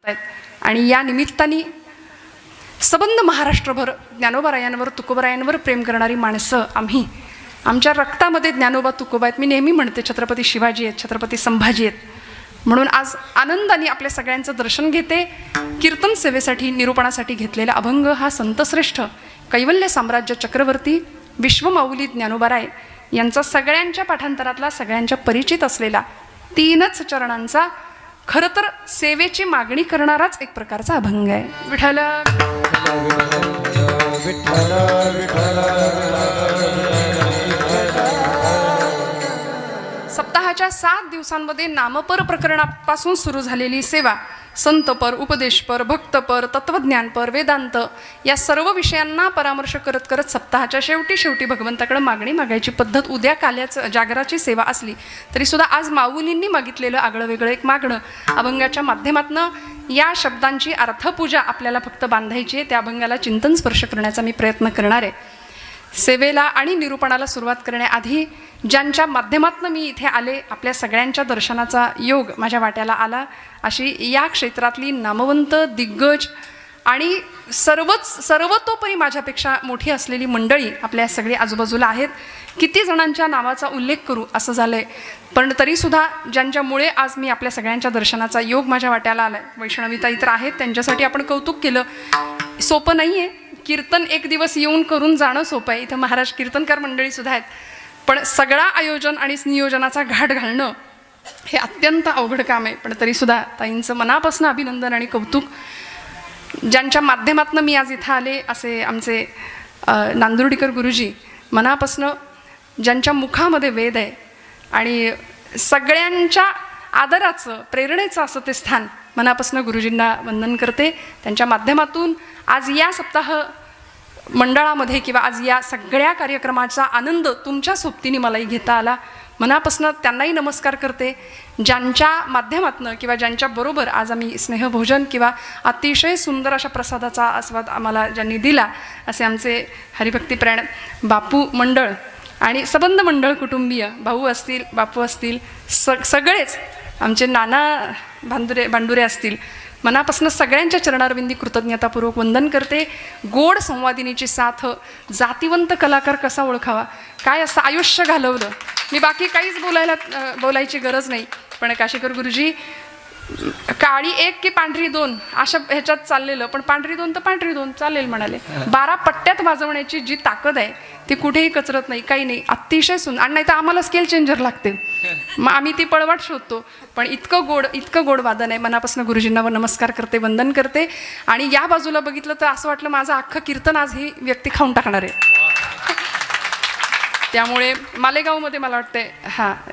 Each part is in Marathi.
आणि या निमित्ताने सबंध महाराष्ट्रभर ज्ञानोबारायांवर तुकोबारायांवर प्रेम करणारी माणसं आमच्या रक्तामध्ये ज्ञानोबा तुकोबा आहेत. मी नेहमी म्हणते छत्रपती शिवाजी आहेत, छत्रपती संभाजी आहेत. म्हणून आज आनंदाने आपल्या सगळ्यांचं दर्शन घेते. कीर्तन सेवेसाठी निरूपणासाठी घेतलेला अभंग हा संतश्रेष्ठ कैवल्य साम्राज्य चक्रवर्ती विश्वमाऊली ज्ञानोबाराय यांचा सगळ्यांच्या पाठांतरातला सगळ्यांच्या परिचित असलेला 3च चरणांचा खरं तर सेवेची मागणी करणाराच एक प्रकारचा अभंग आहे. विठ्ठल सप्ताहाच्या 7 दिवसांमध्ये नामपर प्रकरणापासून सुरू झालेली सेवा संतपर, उपदेशपर, भक्तपर, तत्वज्ञानपर, वेदांत या सर्व विषयांना परामर्श करत करत सप्ताहाच्या शेवटी भगवंताकडे मागणी मागायची पद्धत. उद्या काल्याचं जागराची सेवा असली तरीसुद्धा आज माऊलींनी मागितलेलं आगळं वेगळं एक मागणं अभंगाच्या माध्यमातून या शब्दांची अर्थपूजा आपल्याला फक्त बांधायची आहे. त्या अभंगाला चिंतन स्पर्श करण्याचा मी प्रयत्न करणार आहे. सेवेला आणि निरूपणाला सुरुवात करण्याआधी ज्यांच्या माध्यमातून मी इथे आले, आपल्या सगळ्यांच्या दर्शनाचा योग माझ्या वाट्याला आला अशी या क्षेत्रातली नामवंत दिग्गज आणि सर्वतोपरी माझ्यापेक्षा मोठी असलेली मंडळी आपल्या सगळी आजूबाजूला आहेत. किती जणांच्या नावाचा उल्लेख करू असं झालं आहे, पण तरीसुद्धा ज्यांच्यामुळे आज मी आपल्या सगळ्यांच्या दर्शनाचा योग माझ्या वाट्याला आला आहे. वैष्णवीताई तर आहेत, त्यांच्यासाठी आपण कौतुक केलं. सोपं नाही आहे कीर्तन एक दिवस येऊन करून जाणं सोपं आहे. इथं महाराज कीर्तनकार मंडळीसुद्धा आहेत, पण सगळा आयोजन आणि नियोजनाचा घाट घालणं हे अत्यंत अवघड काम आहे. पण तरीसुद्धा ताईंचं मनापासून अभिनंदन आणि कौतुक. ज्यांच्या माध्यमातून मी आज इथं आले असे आमचे नांदुर्डीकर गुरुजी, मनापासून ज्यांच्या मुखामध्ये वेद आहे आणि सगळ्यांच्या आदराचं प्रेरणेचं असं ते स्थान, मनापासून गुरुजींना वंदन करते. त्यांच्या माध्यमातून आज या सप्ताह मंडळामध्ये किंवा आज या सगळ्या कार्यक्रमाचा आनंद तुमच्या सोबतीने मलाही घेता आला. मनापासून त्यांनाही नमस्कार करते. ज्यांच्या माध्यमातून किंवा ज्यांच्याबरोबर आज आम्ही स्नेहभोजन किंवा अतिशय सुंदर अशा प्रसादाचा आस्वाद आम्हाला ज्यांनी दिला असे आमचे हरिभक्तीप्राण बापू मंडळ आणि सबंध मंडळ कुटुंबीय, भाऊ असतील, बापू असतील, सगळेच आमचे नाना भांडुरे असतील, मनापासून सगळ्यांच्या चरणारविंदी कृतज्ञतापूर्वक वंदन करते. गोड संवादिनीची साथ, जातिवंत कलाकार कसा ओळखावा, काय असं आयुष्य घालवलं. मी बाकी काहीच बोलायची गरज नाही, पण काशीकर गुरुजी काळी 1 की पांढरी 2 अशा ह्याच्यात चाललेलं, पण पांढरी 2 तर पांढरी 2 चालेल म्हणाले. 12 पट्ट्यात वाजवण्याची जी ताकद आहे ती कुठेही कचरत नाही, काही नाही. अतिशय सुंदर. आणि नाही तर आम्हाला स्केल चेंजर लागते, मग आम्ही ती पळवाट शोधतो. पण इतकं गोड वादन आहे. मनापासून गुरुजींना नमस्कार करते, वंदन करते. आणि या बाजूला बघितलं तर असं वाटलं माझं अख्खं कीर्तन आज ही व्यक्ती खाऊन टाकणार आहे. त्यामुळे मालेगावमध्ये मला वाटते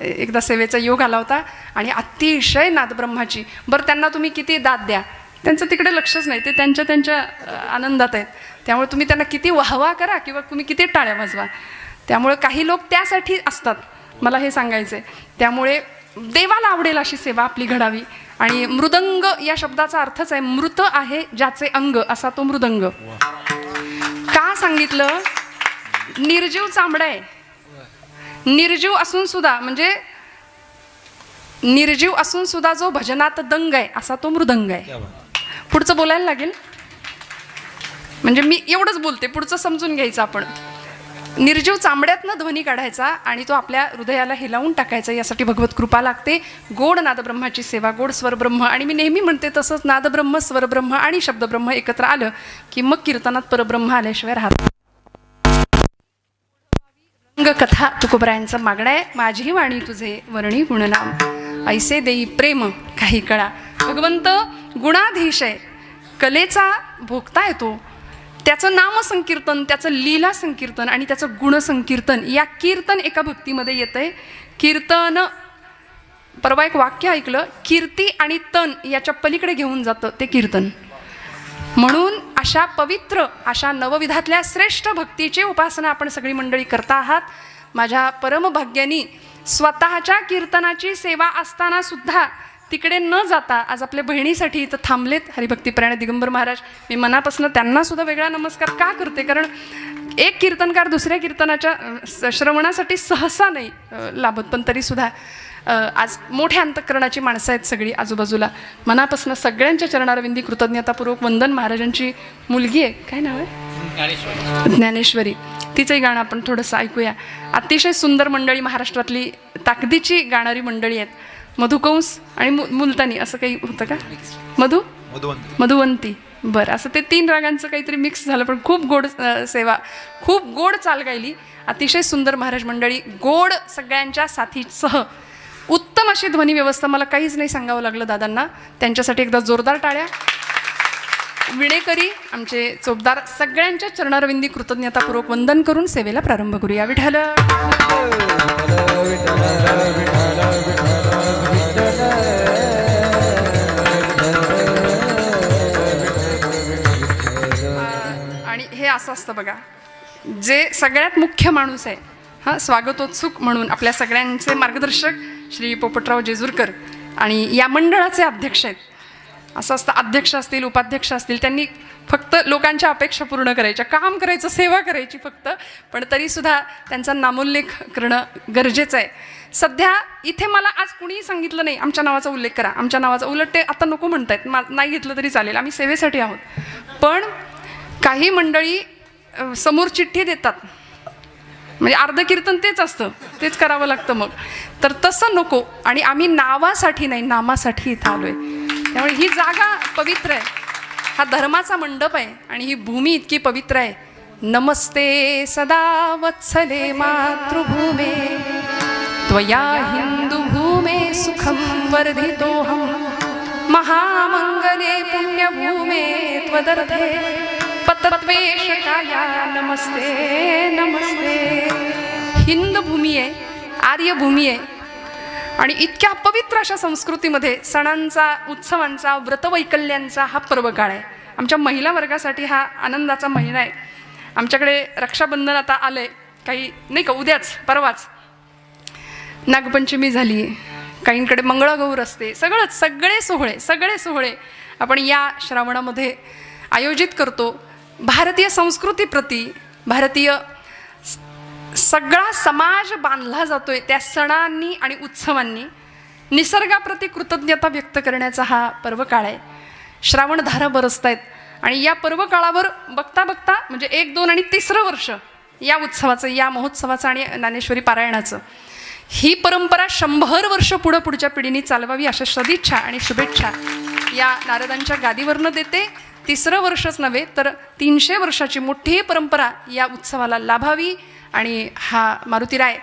एकदा सेवेचा योग आला होता आणि अतिशय नादब्रह्माची. बरं, त्यांना तुम्ही किती दाद द्या, त्यांचं तिकडे लक्षच नाही, ते त्यांच्या आनंदात आहेत. त्यामुळे तुम्ही त्यांना किती वाहवा करा किंवा तुम्ही किती टाळ्या वाजवा, त्यामुळे काही लोक त्यासाठी असतात, मला हे सांगायचं आहे. त्यामुळे देवाला आवडेल अशी सेवा आपली घडावी. आणि मृदंग या शब्दाचा अर्थच आहे मृत आहे ज्याचे अंग, असा तो मृदंग. का सांगितलं? निर्जीव चामडा आहे. निर्जीव असून सुद्धा जो भजनात दंग आहे असा तो मृदंग आहे. पुढचं बोलायला लागेल, म्हणजे मी एवढंच बोलते, पुढचं समजून घ्यायचं आपण. निर्जीव चांबड्यातनं ध्वनी काढायचा आणि तो आपल्या हृदयाला हिलावून टाकायचा, यासाठी भगवत कृपा लागते. गोड नादब्रह्माची सेवा, गोड स्वरब्रह्म. आणि मी नेहमी म्हणते तसंच नादब्रह्म, स्वरब्रह्म आणि शब्दब्रह्म एकत्र आलं की मग कीर्तनात परब्रह्म आल्याशिवाय राहत. कथा तुकोबरायांचं मागणं आहे. माझी वाणी तुझे वर्णी गुणनाम, ऐसे देई प्रेम काही कळा. भगवंत गुणाधीश आहे, कलेचा भोगता येतो. त्याचं नामसंकीर्तन, त्याचं लीला संकीर्तन आणि त्याचं गुणसंकीर्तन, या कीर्तन एका भक्तीमध्ये येतंय. कीर्तन, परवा एक वाक्य ऐकलं, कीर्ती आणि तन याच्या पलीकडे घेऊन जातं ते कीर्तन. म्हणून अशा पवित्र, अशा नवविधातल्या श्रेष्ठ भक्तीची उपासना आपण सगळी मंडळी करता आहात. माझ्या परमभाग्यानी स्वतःच्या कीर्तनाची सेवा असताना सुद्धा तिकडे न जाता आज आपल्या बहिणीसाठी इथं थांबलेत हरिभक्तीप्राण दिगंबर महाराज. मी मनापासून त्यांना सुद्धा वेगळा नमस्कार का करते, कारण एक कीर्तनकार दुसऱ्या कीर्तनाच्या श्रवणासाठी सहसा नाही लाभत, पण तरीसुद्धा आज मोठ्या अंतःकरणाची माणसं आहेत सगळी आजूबाजूला. मनापासून सगळ्यांच्या चरणारविंदी कृतज्ञतापूर्वक वंदन. महाराजांची मुलगी आहे, काय नाव आहे? ज्ञानेश्वरी. तिचंही गाणं आपण थोडंसं ऐकूया. अतिशय सुंदर मंडळी, महाराष्ट्रातली ताकदीची गाणारी मंडळी आहेत. मधुकंस आणि मुलतानी असं काही होतं का? मधुवंती. बरं, असं ते 3 रागांचं काहीतरी मिक्स झालं, पण खूप गोड सेवा, खूप गोड चाल गायली. अतिशय सुंदर महाराज मंडळी, गोड सगळ्यांच्या साथीसह उत्तम अशी ध्वनी व्यवस्था. मला काहीच नाही सांगावं लागलं दादांना, त्यांच्यासाठी एकदा जोरदार टाळ्या. विणेकरी आमचे चोपदार, सगळ्यांच्या चरणारविंदी कृतज्ञतापूर्वक वंदन करून सेवेला प्रारंभ करूया. विठ्ठल आणि हे असं असतं बघा, जे सगळ्यात मुख्य माणूस आहे, हां, स्वागतोत्सुक म्हणून आपल्या सगळ्यांचे मार्गदर्शक श्री पोपटराव जेजुरकर आणि या मंडळाचे अध्यक्ष आहेत. असं असतं, अध्यक्ष असतील, उपाध्यक्ष असतील, त्यांनी फक्त लोकांच्या अपेक्षा पूर्ण करायच्या, काम करायचं, सेवा करायची फक्त, पण तरीसुद्धा त्यांचा नामोल्लेख करणं गरजेचं आहे. सध्या इथे मला आज कुणीही सांगितलं नाही आमच्या नावाचा उल्लेख करा, आमच्या नावाचा, उलट ते आता नको म्हणतायत, नाही घेतलं तरी चालेल, आम्ही सेवेसाठी आहोत. पण काही मंडळी समोर चिठ्ठी देतात, म्हणजे अर्ध कीर्तन तेच असतं, तेच करावं लागतं मग, तर तसं नको. आणि आम्ही नावासाठी नाही, नामासाठी इथं आलो आहे. त्यामुळे ही जागा पवित्र आहे, हा धर्माचा मंडप आहे आणि ही भूमी इतकी पवित्र आहे. नमस्ते सदा वत्सले मातृभूमे त्वया हिंदू भूमे सुखम वर्धितोहम महामंगले पुण्यभूमे त्वदर्थे पतत्वेशकाया नमस्ते नमस्ते. हिंद भूमी आहे, आर्य भूमी आहे आणि इतक्या पवित्र अशा संस्कृतीमध्ये सणांचा, उत्सवांचा, व्रतवैकल्यांचा हा पर्वकाळ आहे. आमच्या महिला वर्गासाठी हा आनंदाचा महिना आहे. आमच्याकडे रक्षाबंधन आता आलं आहे, काही नाही का, उद्याच परवाच नागपंचमी झाली, काहींकडे मंगळागौर असते, सगळे सोहळे आपण या श्रावणामध्ये आयोजित करतो. भारतीय संस्कृतीप्रती भारतीय सगळा समाज बांधला जातोय त्या सणांनी आणि उत्सवांनी. निसर्गाप्रती कृतज्ञता व्यक्त करण्याचा हा पर्वकाळ आहे. श्रावणधारा बरसतायत आणि या पर्वकाळावर बघता बघता म्हणजे 1, 2 आणि 3रं वर्ष या उत्सवाचं, या महोत्सवाचं आणि ज्ञानेश्वरी पारायणाचं, ही परंपरा 100 वर्ष पुढच्या पिढीने चालवावी अशा सदिच्छा आणि शुभेच्छा या नारदांच्या गादीवरनं देते. 3रं वर्षच नव्हे तर 300 वर्षाची मोठी परंपरा या उत्सवाला लाभावी. आणि हा मारुतीराय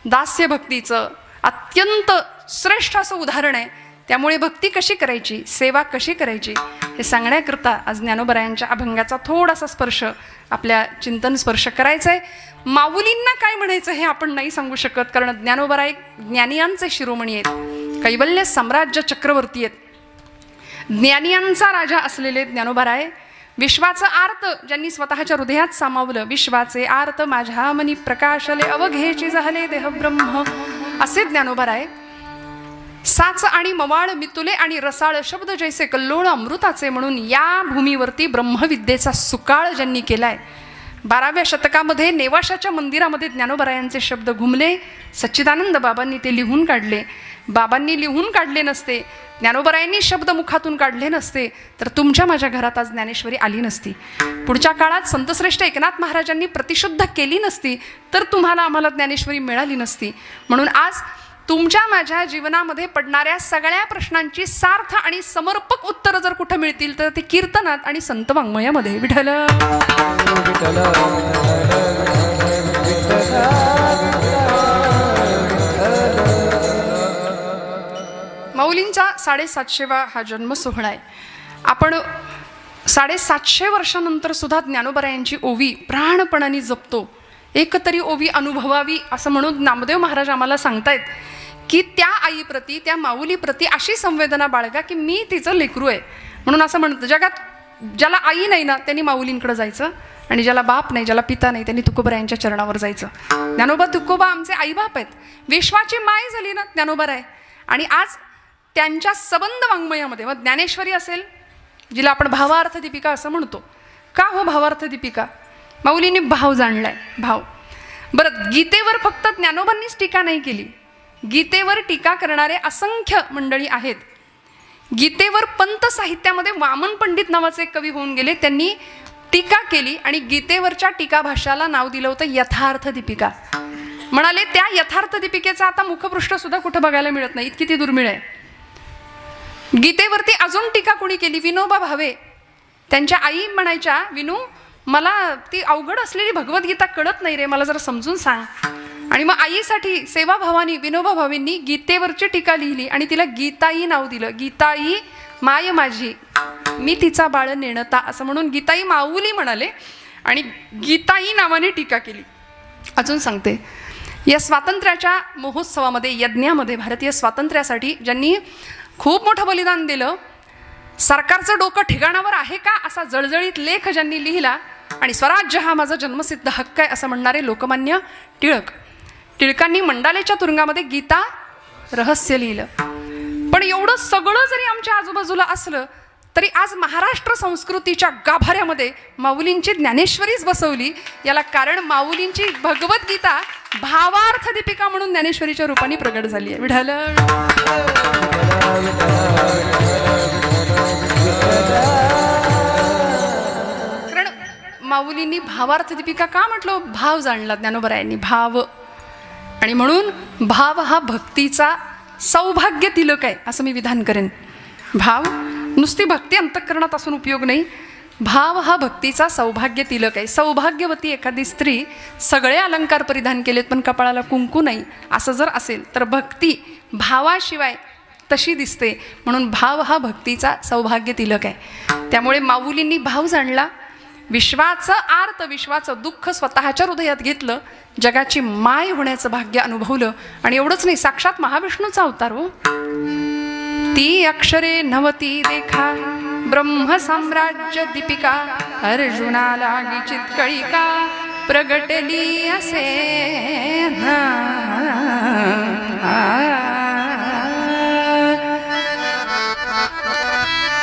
दास्य भक्तीचं अत्यंत श्रेष्ठ असं उदाहरण आहे. त्यामुळे भक्ती कशी करायची, सेवा कशी करायची हे सांगण्याकरता आज ज्ञानोबरायांच्या अभंगाचा थोडासा स्पर्श, आपल्या चिंतन स्पर्श करायचा आहे. माऊलींना काय म्हणायचं हे आपण नाही सांगू शकत, कारण ज्ञानोबराय ज्ञानियांचे शिरोमणी आहेत, कैवल्य साम्राज्य चक्रवर्ती आहेत, ज्ञानियांचा राजा असलेले ज्ञानोबराय. विश्वाचं आर्त ज्यांनी स्वतःच्या हृदयात सामावलं, विश्वाचे आर्त माझ्या मनी प्रकाशले अवघेची झाले देह ब्रह्म, असे ज्ञानोबराय. साच आणि मवाळ मितुले आणि रसाळ शब्द जैसे कल्लोळ अमृताचे म्हणून या भूमीवरती ब्रह्मविद्येचा सुकाळ ज्यांनी केलाय. 12व्या शतकामध्ये नेवाशाच्या मंदिरामध्ये ज्ञानोबरायांचे शब्द घुमले. सच्चिदानंद बाबांनी ते लिहून काढले. बाबांनी लिहून काढले नसते, ज्ञानोबरायांनी शब्द मुखातून काढले नसते, तर तुमच्या माझ्या घरात आज ज्ञानेश्वरी आली नसती. पुढच्या काळात संतश्रेष्ठ एकनाथ महाराजांनी प्रतिशुद्ध केली नसती, तर तुम्हाला आम्हाला ज्ञानेश्वरी मिळाली नसती. म्हणून आज तुमच्या माझ्या जीवनामध्ये पडणाऱ्या सगळ्या प्रश्नांची सार्थ आणि समर्पक उत्तरं जर कुठं मिळतील तर ते कीर्तनात आणि संत वाङ्मयामध्ये. विठ्ठल माऊलींचा 750वा हा जन्म सोहळा आहे. आपण 750 वर्षानंतर सुद्धा ज्ञानोबरायांची ओवी प्राणपणाने जपतो. एक तरी ओवी अनुभवावी असं म्हणून नामदेव महाराज आम्हाला सांगतायत की त्या आईप्रती, त्या माऊलीप्रती अशी संवेदना बाळगा की मी तिचं लेकरू आहे. म्हणून असं म्हणतं, जगात ज्याला आई नाही ना त्यांनी माऊलींकडे जायचं, आणि ज्याला बाप नाही, ज्याला पिता नाही, त्यांनी तुकोबरायांच्या चरणावर जायचं. ज्ञानोबा तुकोबा आमचे आईबाप आहेत, विश्वाची माय झाली ना ज्ञानोबराय. आणि आज त्यांच्या सबंध वाङ्मयामध्ये मग ज्ञानेश्वरी असेल, जिला आपण भावार्थ दीपिका असं म्हणतो. का हो भावार्थ दीपिका? माऊलींनी भाव जाणलाय, भाव. बरं, गीतेवर फक्त ज्ञानोबांनीच टीका नाही केली, गीतेवर टीका करणारे असंख्य मंडळी आहेत. गीतेवर पंत साहित्यामध्ये वामन पंडित नावाचे एक कवी होऊन गेले. त्यांनी टीका केली आणि गीतेवरच्या टीका भाष्याला नाव दिलं होतं यथार्थ दीपिका. म्हणाले त्या यथार्थ दीपिकेचा आता मुखपृष्ठ सुद्धा कुठं बघायला मिळत नाही, इतकी ती दुर्मिळ आहे. गीतेवरती अजून टीका कोणी केली? विनोबा भावे. त्यांच्या आई म्हणायच्या, विनू मला ती अवघड असलेली भगवद्गीता कळत नाही रे, मला जरा समजून सांग. आणि मग आईसाठी सेवाभावानी विनोबा भावेंनी गीतेवरची टीका लिहिली आणि तिला गीताई नाव दिलं. गीताई माय माझी, मी तिचा बाळ नेणता, असं म्हणून गीताई माऊली म्हणाले आणि गीताई नावाने टीका केली. अजून सांगते, या स्वातंत्र्याच्या महोत्सवामध्ये, यज्ञामध्ये, भारतीय स्वातंत्र्यासाठी ज्यांनी खूप मोठं बलिदान दिलं, सरकारचं डोकं ठिकाणावर आहे का असा जळजळीत लेख ज्यांनी लिहिला आणि स्वराज्य हा माझा जन्मसिद्ध हक्क आहे असं म्हणणारे लोकमान्य टिळक. टिळकांनी मंडालेच्या तुरुंगामध्ये गीता रहस्य लिहिलं. पण एवढं सगळं जरी आमच्या आजूबाजूला असलं तरी आज महाराष्ट्र संस्कृतीच्या गाभाऱ्यामध्ये माऊलींची ज्ञानेश्वरीच बसवली. याला कारण माऊलींची भगवद्गीता भावार्थ दीपिका म्हणून ज्ञानेश्वरीच्या रूपाने प्रगट झाली आहे. विठ्ठल कारण माऊलींनी भावार्थ दीपिका का म्हटलं? भाव जाणला ज्ञानोबरायांनी, भाव. आणि म्हणून भाव हा भक्तीचा सौभाग्य तिलक आहे असं मी विधान करेन. भाव नुसती भक्ती अंतःकरणात असून उपयोग नाही, भाव हा भक्तीचा सौभाग्य तिलक आहे. सौभाग्यवती एखादी स्त्री सगळे अलंकार परिधान केलेत पण कपाळाला कुंकू नाही असं जर असेल तर भक्ती भावाशिवाय तशी दिसते. म्हणून भाव हा भक्तीचा सौभाग्य तिलक आहे. त्यामुळे माऊलींनी भाव जाणला, विश्वाचं आर्त, विश्वाचं दुःख स्वतःच्या हृदयात घेतलं, जगाची माय होण्याचं भाग्य अनुभवलं. आणि एवढंच नाही, साक्षात महाविष्णूचा अवतार हो. ती अक्षरे नवती देखा ब्रह्म साम्राज्य दीपिका, अर्जुनाला विचित कळिका प्रगटली असे.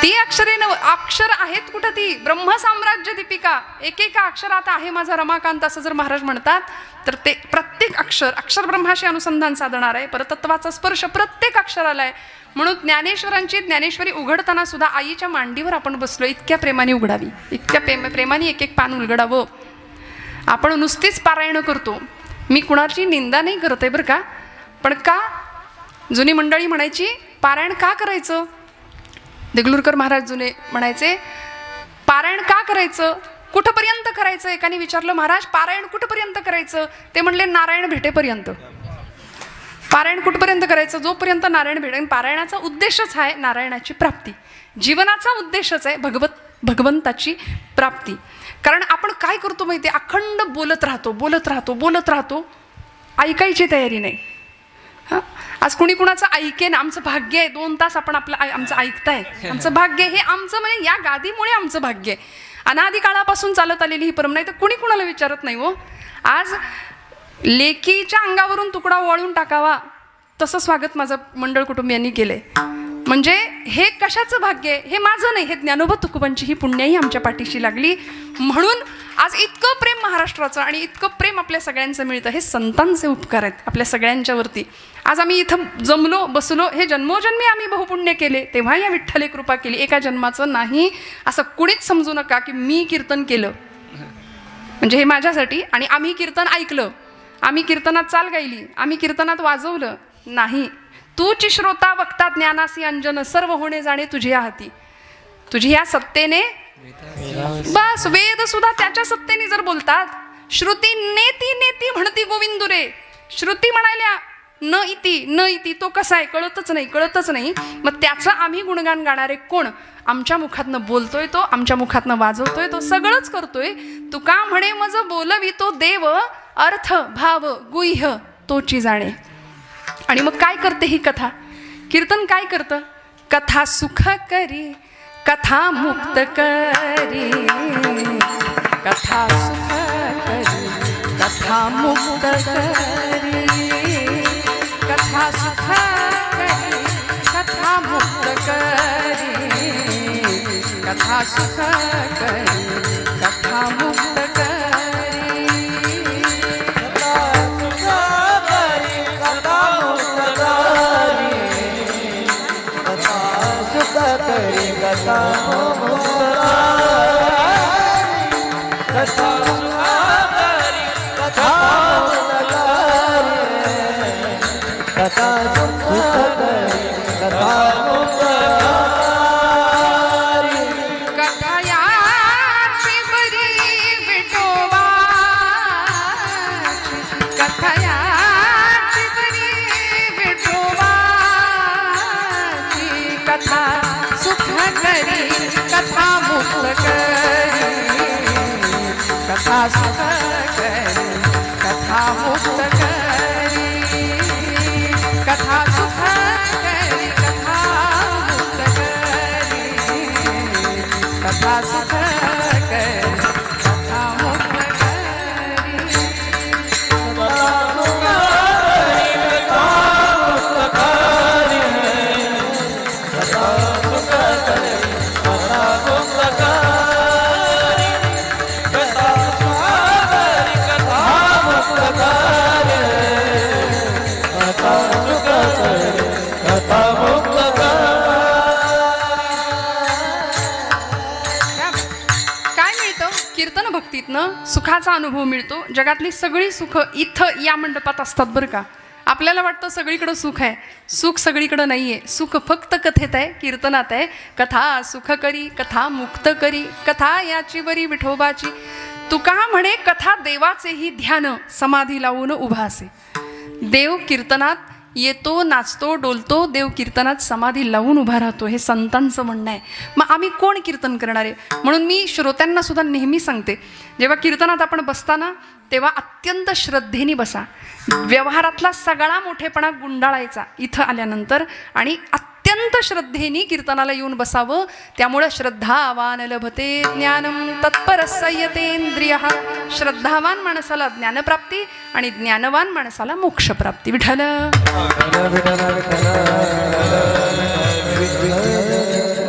ती अक्षरे अक्षर आहेत कुठं? ती ब्रह्म साम्राज्य दीपिका, एकेका अक्षरात आहे माझा रमाकांत असं जर महाराज म्हणतात तर ते प्रत्येक अक्षर अक्षर ब्रह्माशी अनुसंधान साधणार आहे. परतत्वाचा स्पर्श प्रत्येक अक्षराला आहे. म्हणून ज्ञानेश्वरांची ज्ञानेश्वरी उघडताना सुद्धा आईच्या मांडीवर आपण बसलो, इतक्या प्रेमाने उघडावी, इतक्या प्रेमाने एक एक पान उलगडावं. आपण नुसतीच पारायण करतो. मी कुणाची निंदा नाही करत आहे बरं का, पण का जुनी मंडळी म्हणायची पारायण का करायचं? देगलूरकर महाराज जुने म्हणायचे पारायण का करायचं, कुठपर्यंत करायचं? एकाने विचारलं, महाराज पारायण कुठपर्यंत करायचं? ते म्हणले नारायण भेटेपर्यंत. पारायण कुठपर्यंत करायचं? जोपर्यंत नारायण भेटेल. पारायणाचा उद्देशच आहे नारायणाची प्राप्ती, जीवनाचा उद्देशच आहे भगवंताची प्राप्ती. कारण आपण काय करतो माहिती आहे, अखंड बोलत राहतो, ऐकायची तयारी नाही. हां, आज कुणी कुणाचं ऐकेन, आमचं भाग्य आहे 2 तास आपण आमचं ऐकताय, आमचं भाग्य हे आमचं, म्हणजे या गादीमुळे आमचं भाग्य आहे. अनादी काळापासून चालत आलेली ही परंपरा, नाही तर कुणी कुणाला विचारत नाही हो. आज लेकीच्या अंगावरून तुकडा ओवाळून टाकावा तसं स्वागत माझं मंडळ कुटुंबियांनी केलंय. म्हणजे हे कशाचं भाग्य आहे? हे माझं नाही, हे ज्ञानोबा तुकोबांची ही पुण्याही आमच्या पाठीशी लागली. म्हणून आज इतकं प्रेम महाराष्ट्राचं आणि इतकं प्रेम आपल्या सगळ्यांचं मिळतं. हे संतांचे उपकार आहेत आपल्या सगळ्यांच्यावरती. आज आम्ही इथं जमलो बसलो, हे जन्मोजन्मी आम्ही बहुपुण्य केले, तेव्हा या विठ्ठले कृपा केली, एका जन्माचं नाही. असं कुणीच समजू नका की मी कीर्तन केलं म्हणजे हे माझ्यासाठी आणि आम्ही कीर्तन ऐकलं, आम्ही कीर्तनात चाल गायली, आम्ही कीर्तनात वाजवलं नाही. तूची श्रोता वक्ता ज्ञानासी अंजन, सर्व होणे जाणे तुझ्या हाती. तुझी या सत्तेने बस, वेद सुद्धा त्याच्या सत्तेने जर बोलतात. श्रुती नेती नेती म्हणती गोविंदुरे. श्रुती म्हणाल्या न इति, तो कसा आहे कळतच नाही. मग त्याचं आम्ही गुणगान गाणारे कोण? आमच्या मुखातनं बोलतोय तो, आमच्या मुखातनं वाजवतोय तो, सगळंच करतोय. तुका म्हणे मज बोलवी तो देव, अर्थ भाव गुह्य तोची जाणे. आणि मग काय करते ही कथा? कीर्तन काय करतं? कथा सुख करी, कथा मुक्त करी, कथा सुख करी, कथा मुक्त करी, कथा सुख करी, कथा मुक्त करी, कथा सुख करी, कथा मुक्त करी. कथा सुख करी, कथा मुक्त कथा सुखाकरी कथा मुक्तकारी कथा सुखाकरी कथा मुक्तकारी कथा याची बरी विठोबाची कथा याची बरी विठोबाची कथा सुख करी कथा मुक्त करी कथा सुख करी कथा मुक्त करी कथा सुख करी कथा मुक्त करी कथा सुख करी कथा मुक्त काय मिळतं कीर्तन भक्तीतनं सुखाचा अनुभव मिळतो. जगातली सगळी सुख इथं या मंडपात असतात बरं का. आपल्याला वाटतं सगळीकडं सुख आहे. सुख सगळीकडं नाही आहे. सुख फक्त कथेत आहे, कीर्तनात आहे. कथा सुख करी कथा मुक्त करी कथा याची बरी विठोबाची. तुका म्हणे कथा देवाचेही ध्यान समाधी लावून उभा असे. देव कीर्तनात येतो, नाचतो, डोलतो. देव कीर्तनात समाधी लावून उभा राहतो, हे संतांचं म्हणणं आहे. मग आम्ही कोण कीर्तन करणार आहे? म्हणून मी श्रोत्यांना सुद्धा नेहमी सांगते, जेव्हा कीर्तनात आपण बसताना तेव्हा अत्यंत श्रद्धेने बसा. व्यवहारातला सगळा मोठेपणा गुंडाळायचा इथं आल्यानंतर आणि अत्यंत श्रद्धेने कीर्तनाला येऊन बसावं. त्यामुळं श्रद्धावान लभते ज्ञानम तत्पर संयतेंद्रिय. श्रद्धावान माणसाला ज्ञानप्राप्ती आणि ज्ञानवान माणसाला मोक्षप्राप्ती. विठ्ठल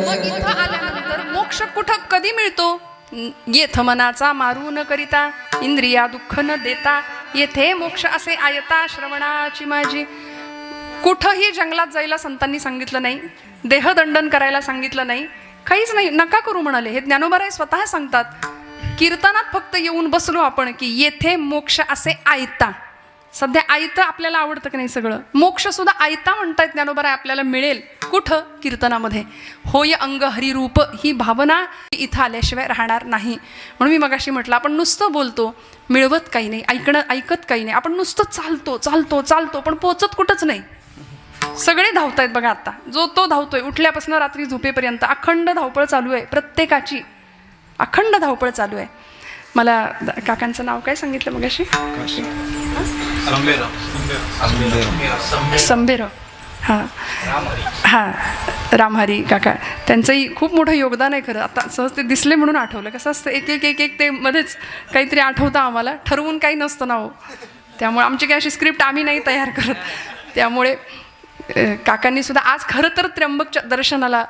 मग इथं आल्यानंतर मोक्ष कुठं कधी मिळतो? येथ मनाचा मारू न करिता इंद्रिया दुःख न देता येथे मोक्ष असे आयता श्रवणाची माझी. कुठंही जंगलात जायला संतांनी सांगितलं नाही, देहदंडन करायला सांगितलं नाही, काहीच नाही. नका करू म्हणाले. हे ज्ञानोबाराय स्वतः सांगतात. कीर्तनात फक्त येऊन बसलो आपण की येथे मोक्ष असे आयता. सध्या आयतं आपल्याला आवडतं की नाही सगळं. मोक्ष सुद्धा आयता म्हणतायत ज्ञानोबाराय आपल्याला मिळेल. कुठं? कीर्तनामध्ये. होय अंग हरिरूप ही भावना इथं आल्याशिवाय राहणार नाही. म्हणून मी मगाशी म्हटलं आपण नुसतं बोलतो, मिळवत काही नाही, ऐकत काही नाही. आपण नुसतं चालतो चालतो चालतो पण पोचत कुठंच नाही. सगळे धावतायत बघा. आता जो तो धावतोय उठल्यापासून रात्री झोपेपर्यंत अखंड धावपळ चालू आहे. प्रत्येकाची अखंड धावपळ चालू आहे. मला काकांचं नाव काय सांगितलं मगाशी? संभेर. हां हां, रामहरी काका. त्यांचंही खूप मोठं योगदान आहे खरं. आता सहज ते दिसले म्हणून आठवलं. कसं असतं एक एक एक एक ते मध्येच काहीतरी आठवतं आम्हाला. ठरवून काही नसतं ना हो. त्यामुळे आमची काही अशी स्क्रिप्ट आम्ही नाही तयार करत. त्यामुळे काकांनी सुद्धा आज खरं तर त्र्यंबकच्या दर्शनाला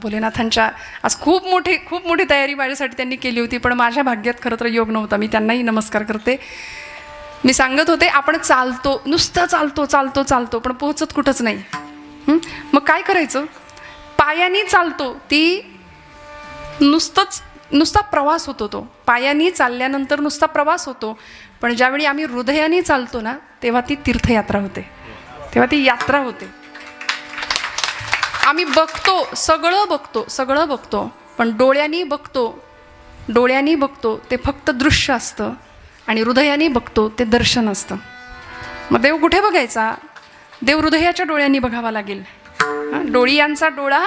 भोलेनाथांच्या आज खूप मोठी तयारी माझ्यासाठी त्यांनी केली होती. पण माझ्या भाग्यात खरं तर योग नव्हता. मी त्यांनाही नमस्कार करते. मी सांगत होते आपण चालतो, नुसतं चालतो चालतो चालतो पण पोहोचत कुठंच नाही. मग काय करायचं? पायानी चालतो, ती नुसता प्रवास होतो. तो पायानी चालल्यानंतर नुसता प्रवास होतो. पण ज्यावेळी आम्ही हृदयाने चालतो ना तेव्हा ती तीर्थयात्रा होते, तेव्हा ती यात्रा होते. आम्ही बघतो, सगळं बघतो पण डोळ्यांनी बघतो ते फक्त दृश्य असतं आणि हृदयाने बघतो ते दर्शन असतं. मग देव कुठे बघायचा? देव हृदयाच्या डोळ्यांनी बघावा लागेल. डोळियांचा डोळा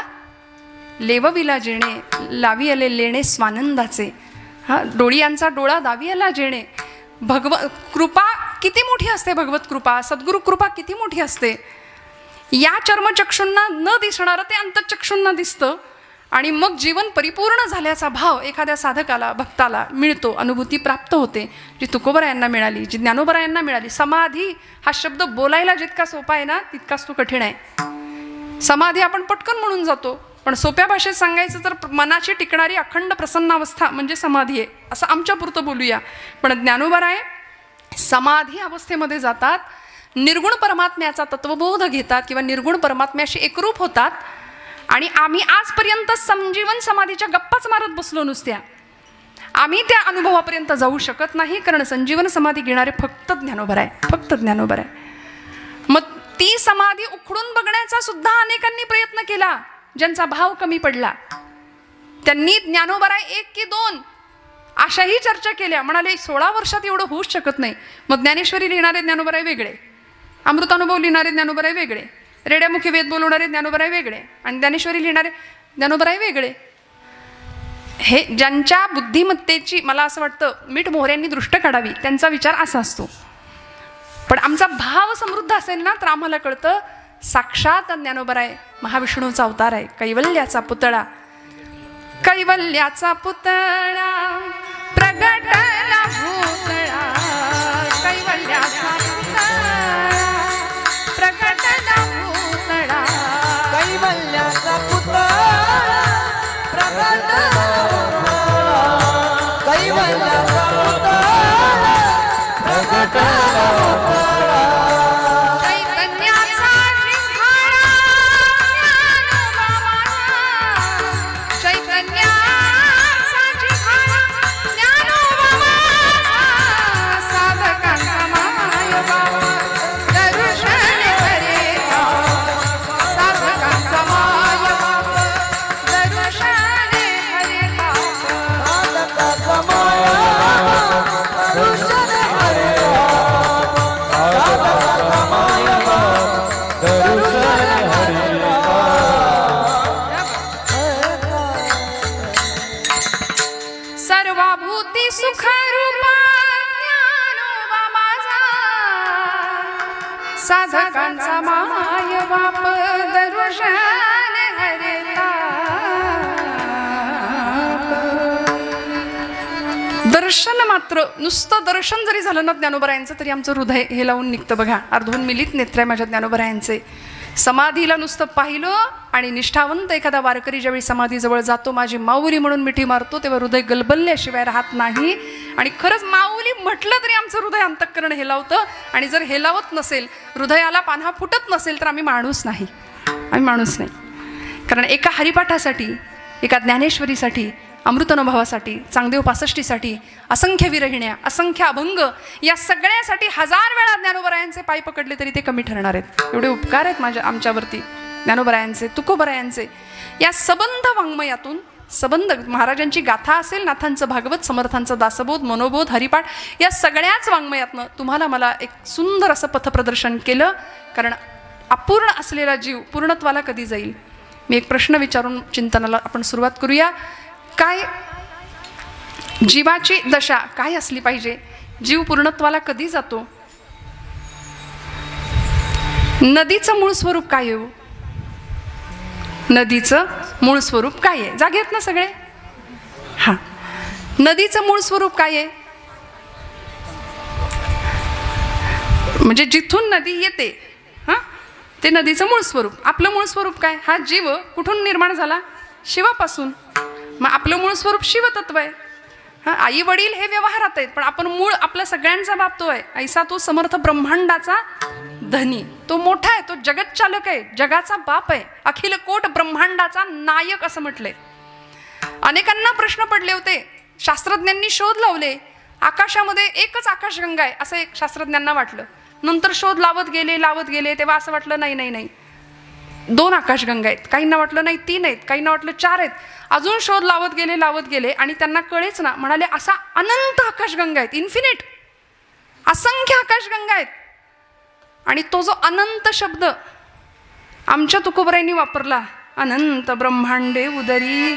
लेवविला जेणे लावी आले लेणे स्वानंदाचे. डोळियांचा डोळा दावी आला जेणे. कृपा किती मोठी असते, भगवत कृपा, सद्गुरु कृपा किती मोठी असते. या चर्मचक्षूंना न दिसणारं ते अंतचक्षूंना दिसतं आणि मग जीवन परिपूर्ण झाल्याचा भाव एखाद्या साधकाला, भक्ताला मिळतो, अनुभूती प्राप्त होते, जी तुकोबरायांना मिळाली, जी ज्ञानोबरायांना मिळाली. समाधी हा शब्द बोलायला जितका सोपा आहे ना तितकाच तो कठीण आहे. समाधी आपण पटकन म्हणून जातो, पण सोप्या भाषेत सांगायचं तर मनाची टिकणारी अखंड प्रसन्नावस्था म्हणजे समाधी आहे, असं आमच्यापुरतं बोलूया. पण ज्ञानोबराय समाधी अवस्थेमध्ये जातात, निर्गुण परमात्म्याचा तत्वबोध घेतात किंवा निर्गुण परमात्म्याशी एकरूप होतात. आणि आम्ही आजपर्यंत संजीवन समाधीच्या गप्पाच मारत बसलो नुसत्या. आम्ही त्या अनुभवापर्यंत जाऊ शकत नाही, कारण संजीवन समाधी घेणारे फक्त ज्ञानोबर आहे, फक्त ज्ञानोबर आहे. मग ती समाधी उखडून बघण्याचा सुद्धा अनेकांनी प्रयत्न केला. ज्यांचा भाव कमी पडला त्यांनी ज्ञानोबराय 1 की 2 अशाही चर्चा केल्या. म्हणाले 16 वर्षात एवढं होऊच शकत नाही. मग ज्ञानेश्वरी लिहिणारे ज्ञानोबराय वेगळे, अमृतानुभव लिहिणारे ज्ञानोबराय वेगळे, रेड्यामुखी वेद बोलवणारे ज्ञानोबराय वेगळे आणि ज्ञानेश्वरी लिहिणारे ज्ञानोबराय वेगळे. हे ज्यांच्या बुद्धिमत्तेची मला असं वाटतं मीठ मोहऱ्यांनी दृष्ट काढावी, त्यांचा विचार असा असतो. पण आमचा भाव समृद्ध असेल ना तर आम्हाला कळतं साक्षात ज्ञानोबराय महाविष्णूचा अवतार आहे, कैवल्याचा पुतळा. कैवल्याचा पुतळा प्रगटला भूतळा, कैवल्याचा पुतळा प्रगटला भूतळा, कैवल्याचा पुतळा प्रगटला भूतळा, कैवल्याचा पुतळा प्रगटला भूतळा. चैतन्याचा जिव्हाळा ज्ञानोबा माझा, चैतन्याचा जिव्हाळा ज्ञानोबा माझा, साधकांचा मायबाबा दर्शन करेचा, साधकांचा मायबाबा दर्शन करेचा, साधकाचा मायबाबा दर्शन करेचा, साधकाचा मायबाबा दर्शन करेचा. सर्वभूती सुखरूपा ज्ञानोबा माझा, साधकांचा मायबाप दर्शन हरिता. दर्शन मात्र, नुसतं दर्शन जरी झालं ना ज्ञानोबरायांचं तरी आमचं हृदय हे लावून निघतं. बघा, अर्धून मिलित नेत्र आहे माझ्या ज्ञानोबरायांचे. समाधीला नुसतं पाहिलं आणि निष्ठावंत एखादा वारकरी ज्यावेळी समाधीजवळ जातो, माझी माऊली म्हणून मिठी मारतो, तेव्हा हृदय गलबलल्याशिवाय राहत नाही. आणि खरंच माऊली म्हटलं तरी आमचं हृदय अंतःकरण हेलावतं. आणि जर हेलावत नसेल, हृदयाला पान्हा फुटत नसेल तर आम्ही माणूस नाही, आम्ही माणूस नाही. कारण एका हरिपाठासाठी, एका ज्ञानेश्वरीसाठी, अमृतानुभवासाठी, चांगदेव 65साठी, असंख्य विरहिण्या, असंख्य अभंग, या सगळ्यासाठी 1000 वेळा ज्ञानोबरायांचे पाय पकडले तरी ते कमी ठरणार आहेत. एवढे उपकार आहेत आमच्यावरती ज्ञानोबरायांचे, तुकोबरायांचे. या सबंध वाङ्मयातून, सबंध महाराजांची गाथा असेल, नाथांचं भागवत, समर्थांचं दासबोध, मनोबोध, हरिपाठ, या सगळ्याच वाङ्मयातनं तुम्हाला मला एक सुंदर असं पथप्रदर्शन केलं. कारण अपूर्ण असलेला जीव पूर्णत्वाला कधी जाईल? मी एक प्रश्न विचारून चिंतनाला आपण सुरुवात करूया. काय जीवाची दशा काय असली पाहिजे? जीव पूर्णत्वाला कधी जातो? नदीचं मूळ स्वरूप काय आहे? नदीचं मूळ स्वरूप काय आहे? जागे आहेत ना सगळे? हा, नदीचं मूळ स्वरूप काय आहे? म्हणजे जिथून नदी येते, हा, ते नदीचं मूळ स्वरूप. आपलं मूळ स्वरूप काय? हा जीव कुठून निर्माण झाला? शिवापासून. मग आपलं मूळ स्वरूप शिवतत्व आहे. हा, आई वडील हे व्यवहारात आहेत, पण आपण मूळ आपल्या सगळ्यांचा बाप तो आहे. ऐसा तो समर्थ ब्रह्मांडाचा धनी, तो मोठा आहे, तो जगतचालक आहे, जगाचा बाप आहे, अखिल कोट ब्रह्मांडाचा नायक असं म्हटलंय. अनेकांना प्रश्न पडले होते, शास्त्रज्ञांनी शोध लावले, आकाशामध्ये एकच आकाशगंगा आहे असं एक शास्त्रज्ञांना वाटलं. नंतर शोध लावत गेले, तेव्हा असं वाटलं नाही 2 आकाशगंगा आहेत. काहींना वाटलं नाही 3 आहेत, काहींना वाटलं 4 आहेत. अजून शोध लावत गेले आणि त्यांना कळेच ना. म्हणाले असा अनंत आकाशगंगा आहेत, इन्फिनिट, असंख्य आकाशगंगा आहेत. आणि तो जो अनंत शब्द आमच्या तुकोबरायांनी वापरला, अनंत ब्रह्मांडे उदरी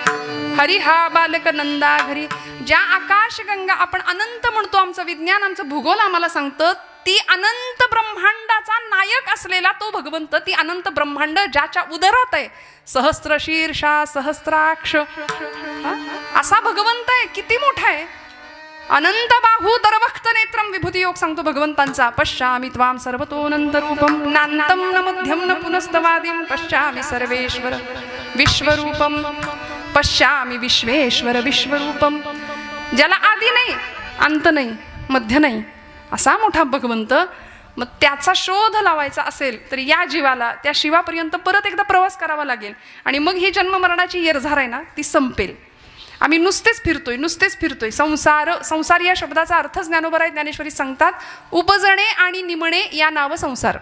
हरी हा बालक नंदा घरी. ज्या आकाशगंगा आपण अनंत म्हणतो, आमचं विज्ञान, आमचं भूगोल आम्हाला सांगतं, ती अनंत ब्रह्मांडाचा नायक असलेला तो भगवंत, ती अनंत ब्रह्मांड ज्याच्या उदरात आहे, सहस्त्र शीर्षा सहस्त्राक्ष असा भगवंत आहे. किती मोठा आहे! अनंत बाहू दरवक्त नेत्रम विभूती योग सांगतो भगवंतांचा. पश्यामि त्वां सर्वतोऽनंत रूपम नान्तं न मध्यं न पुनस्तवादिं पश्यामि सर्वेश्वर विश्वरूपम पश्यामि विश्वेश्वर विश्वरूपम. ज्याला आदी नाही, अंत नाही, मध्य नाही, असा मोठा भगवंत. मग त्याचा शोध लावायचा असेल तर या जीवाला त्या शिवापर्यंत परत एकदा प्रवास करावा लागेल आणि मग ही जन्म मरणाची येरझार आहे ना ती संपेल. आम्ही नुसतेच फिरतोय. संसार या शब्दाचा अर्थ ज्ञानोबराय ज्ञानेश्वरी सांगतात, उपजणे आणि निमणे या नाव संसार.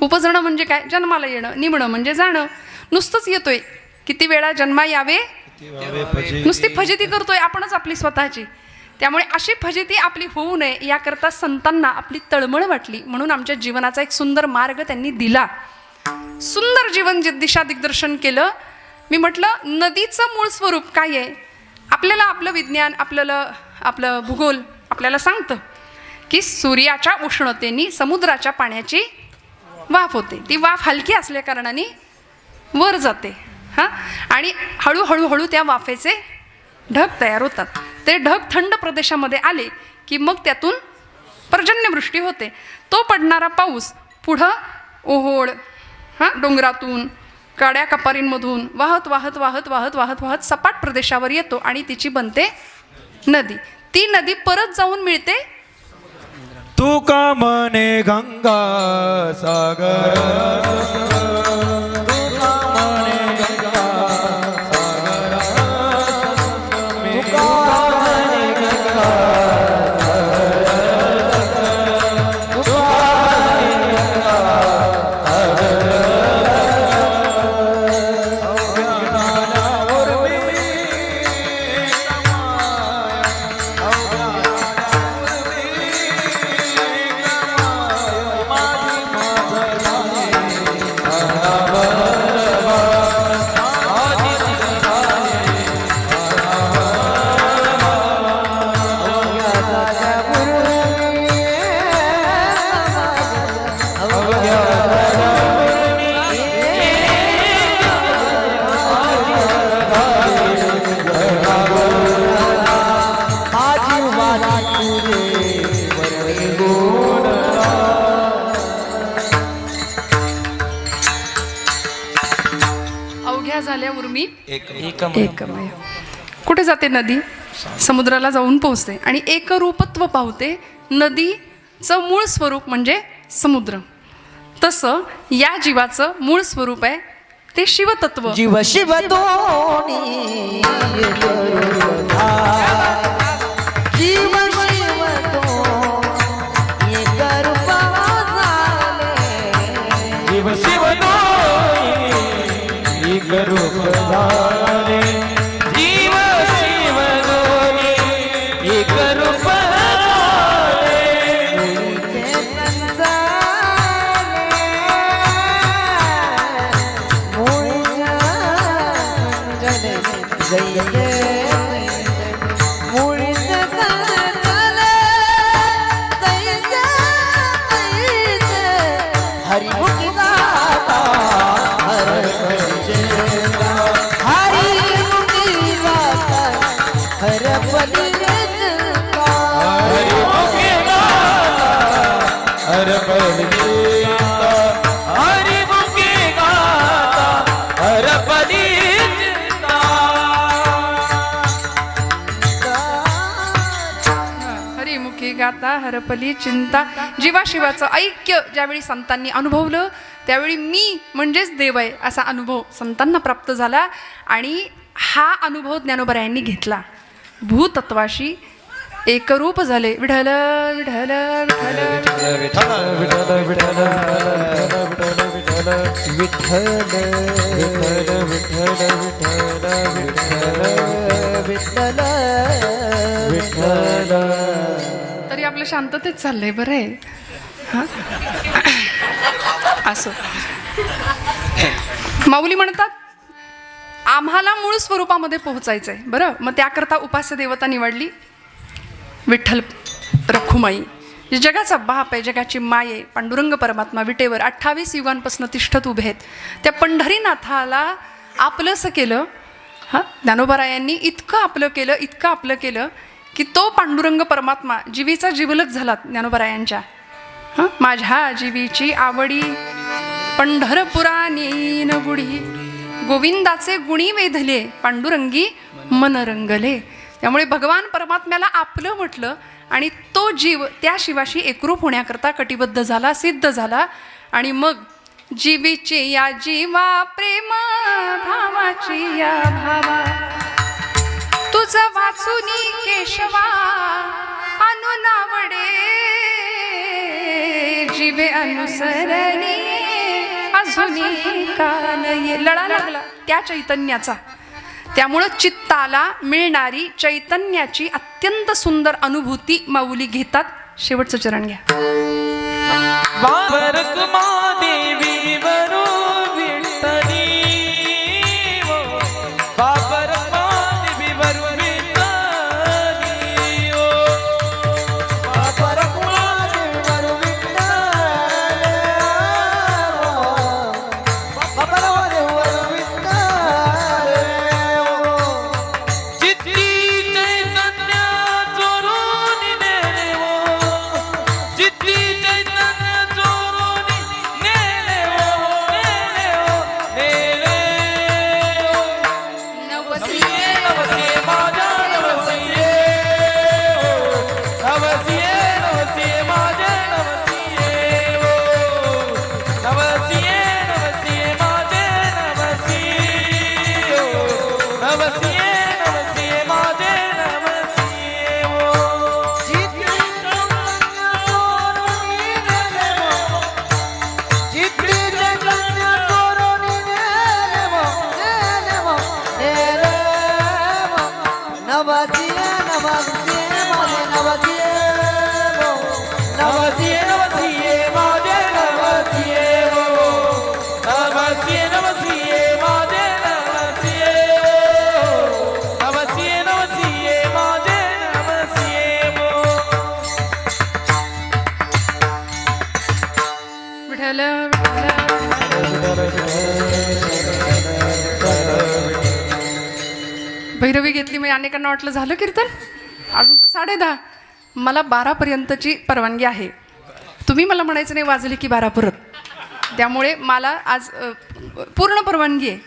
उपजणं म्हणजे काय? जन्माला येणं. निमणं म्हणजे जाणं. नुसतंच येतोय. किती वेळा जन्मा यावे, नुसती फजिती करतोय आपणच आपली स्वतःची. त्यामुळे अशी फजिती आपली होऊ नये याकरता संतांना आपली तळमळ वाटली, म्हणून आमच्या जीवनाचा एक सुंदर मार्ग त्यांनी दिला. सुंदर जीवन दिशा दिग्दर्शन केलं. मी म्हटलं नदीचं मूळ स्वरूप काय आहे? आपल्याला आपलं विज्ञान, आपलं भूगोल आपल्याला सांगतं की सूर्याच्या उष्णतेने समुद्राच्या पाण्याची वाफ होते. ती वाफ हलकी असल्या कारणाने वर जाते. हां, आणि हळूहळू त्या वाफेचे ढग तयार होतात. ते ढग थंड प्रदेशामध्ये आले की मग त्यातून पर्जन्यवृष्टी होते. तो पडणारा पाऊस पुढं ओहोळ, डोंगरातून, काड्या कपारींमधून वाहत वाहत वाहत वाहत वाहत वाहत सपाट प्रदेशावर येतो आणि तिची बनते नदी. ती नदी परत जाऊन मिळते तू का म्हणे गंगा सागर. झाल्या उर्मी एकमय. कुठे जाते नदी? समुद्राला जाऊन पोहोचते आणि एकरूपत्व पावते. नदीचं मूळ स्वरूप म्हणजे समुद्र. तसं या जीवाचं मूळ स्वरूप आहे ते शिवतत्व. जीव शिव दोनी जीव शिव दोनी जीव शिव दोनी रूप झाले. जीव शिव दोनी एक रूप झाले. हरिमुखी गाता हरिमुखी गाता हरपली चिंता. जीवाशिवाचं ऐक्य ज्यावेळी संतांनी अनुभवलं त्यावेळी मी म्हणजेच देव आहे असा अनुभव संतांना प्राप्त झाला. आणि हा अनुभव ज्ञानोबरायांनी घेतला. भूतत्वाशी एकरूप झाले. विठ्ठल विठ्ठल विठ्ठल विठ्ठल विठ्ठल विठ्ठल विठ्ठल विठ्ठल विठ्ठल विठ्ठल. तरी आपलं शांततेत चाललंय. बरं आहे. हां, असं माऊली म्हणतात आम्हाला मूळ स्वरूपामध्ये पोहोचायचं आहे. बरं, मग त्याकरता उपास्य देवता निवडली विठ्ठल रखुमाई. जगाचा बाप आहे, जगाची माय आहे. पांडुरंग परमात्मा विटेवर 28 युगांपासून तिष्ठत उभे आहेत. त्या पंढरीनाथाला आपलंसं केलं. हां, ज्ञानोबरायांनी इतकं आपलं केलं की तो पांडुरंग परमात्मा जीवीचा जीवलग झाला ज्ञानोबरायांच्या. हां, माझ्या जीवीची आवडी पंढरपुरानी न गुढी, गोविंदाचे गुणी वेधले पांडुरंगी मन रंगले. त्यामुळे भगवान परमात्म्याला आपलं म्हटलं आणि तो जीव त्या शिवाशी एकरूप होण्याकरता कटिबद्ध झाला, सिद्ध झाला. आणि मग जीवीची या जीवा प्रेम भावाची या भावा तुझ वाचुनी केशवा अनुनावडे जीवे अनुसरणी अजूनी कान ये लळा लागला त्या चैतन्याचा. त्यामुळं चित्ताला मिळणारी चैतन्याची अत्यंत सुंदर अनुभूती माऊली घेतात. शेवटचं चरण घ्या. देवी वरू विठ्ठली ओ बाबर देवी वरू विठ्ठली ओ बाबर देवी वरू विठ्ठल बाबर देवी वरू विठ्ठल चित्ती चैतन्य चोरून नेले ओ चित्ती चैतन्य चोरून नेले ओ नेले ओ नेले ओ नवसिये नवसिये माझ्या नवसिये ओ नवसिये नवसिये माझ्या नवसिये ओ नवसिये नवसिये माझे नवसिये ओ नवसिये नवसिये माझे नवसिये ओ चित्ती चैतन्य चोरून नेलेमो नवसिये नवसिये माझे नवसिये नवसिये नवसिये माझे नवसिये ओ नवसिये नवसिये माझे नवसिये ओ नवसिये नवसिये माझे नवसिये ओ विठ्ठल भैरवी घेतली. मी अनेकांना वाटलं झालं कीर्तन, अजून तर 10:30. मला 12पर्यंतची परवानगी आहे. तुम्ही मला म्हणायचं नाही वाजले की 12 परत. त्यामुळे मला आज पूर्ण परवानगी आहे.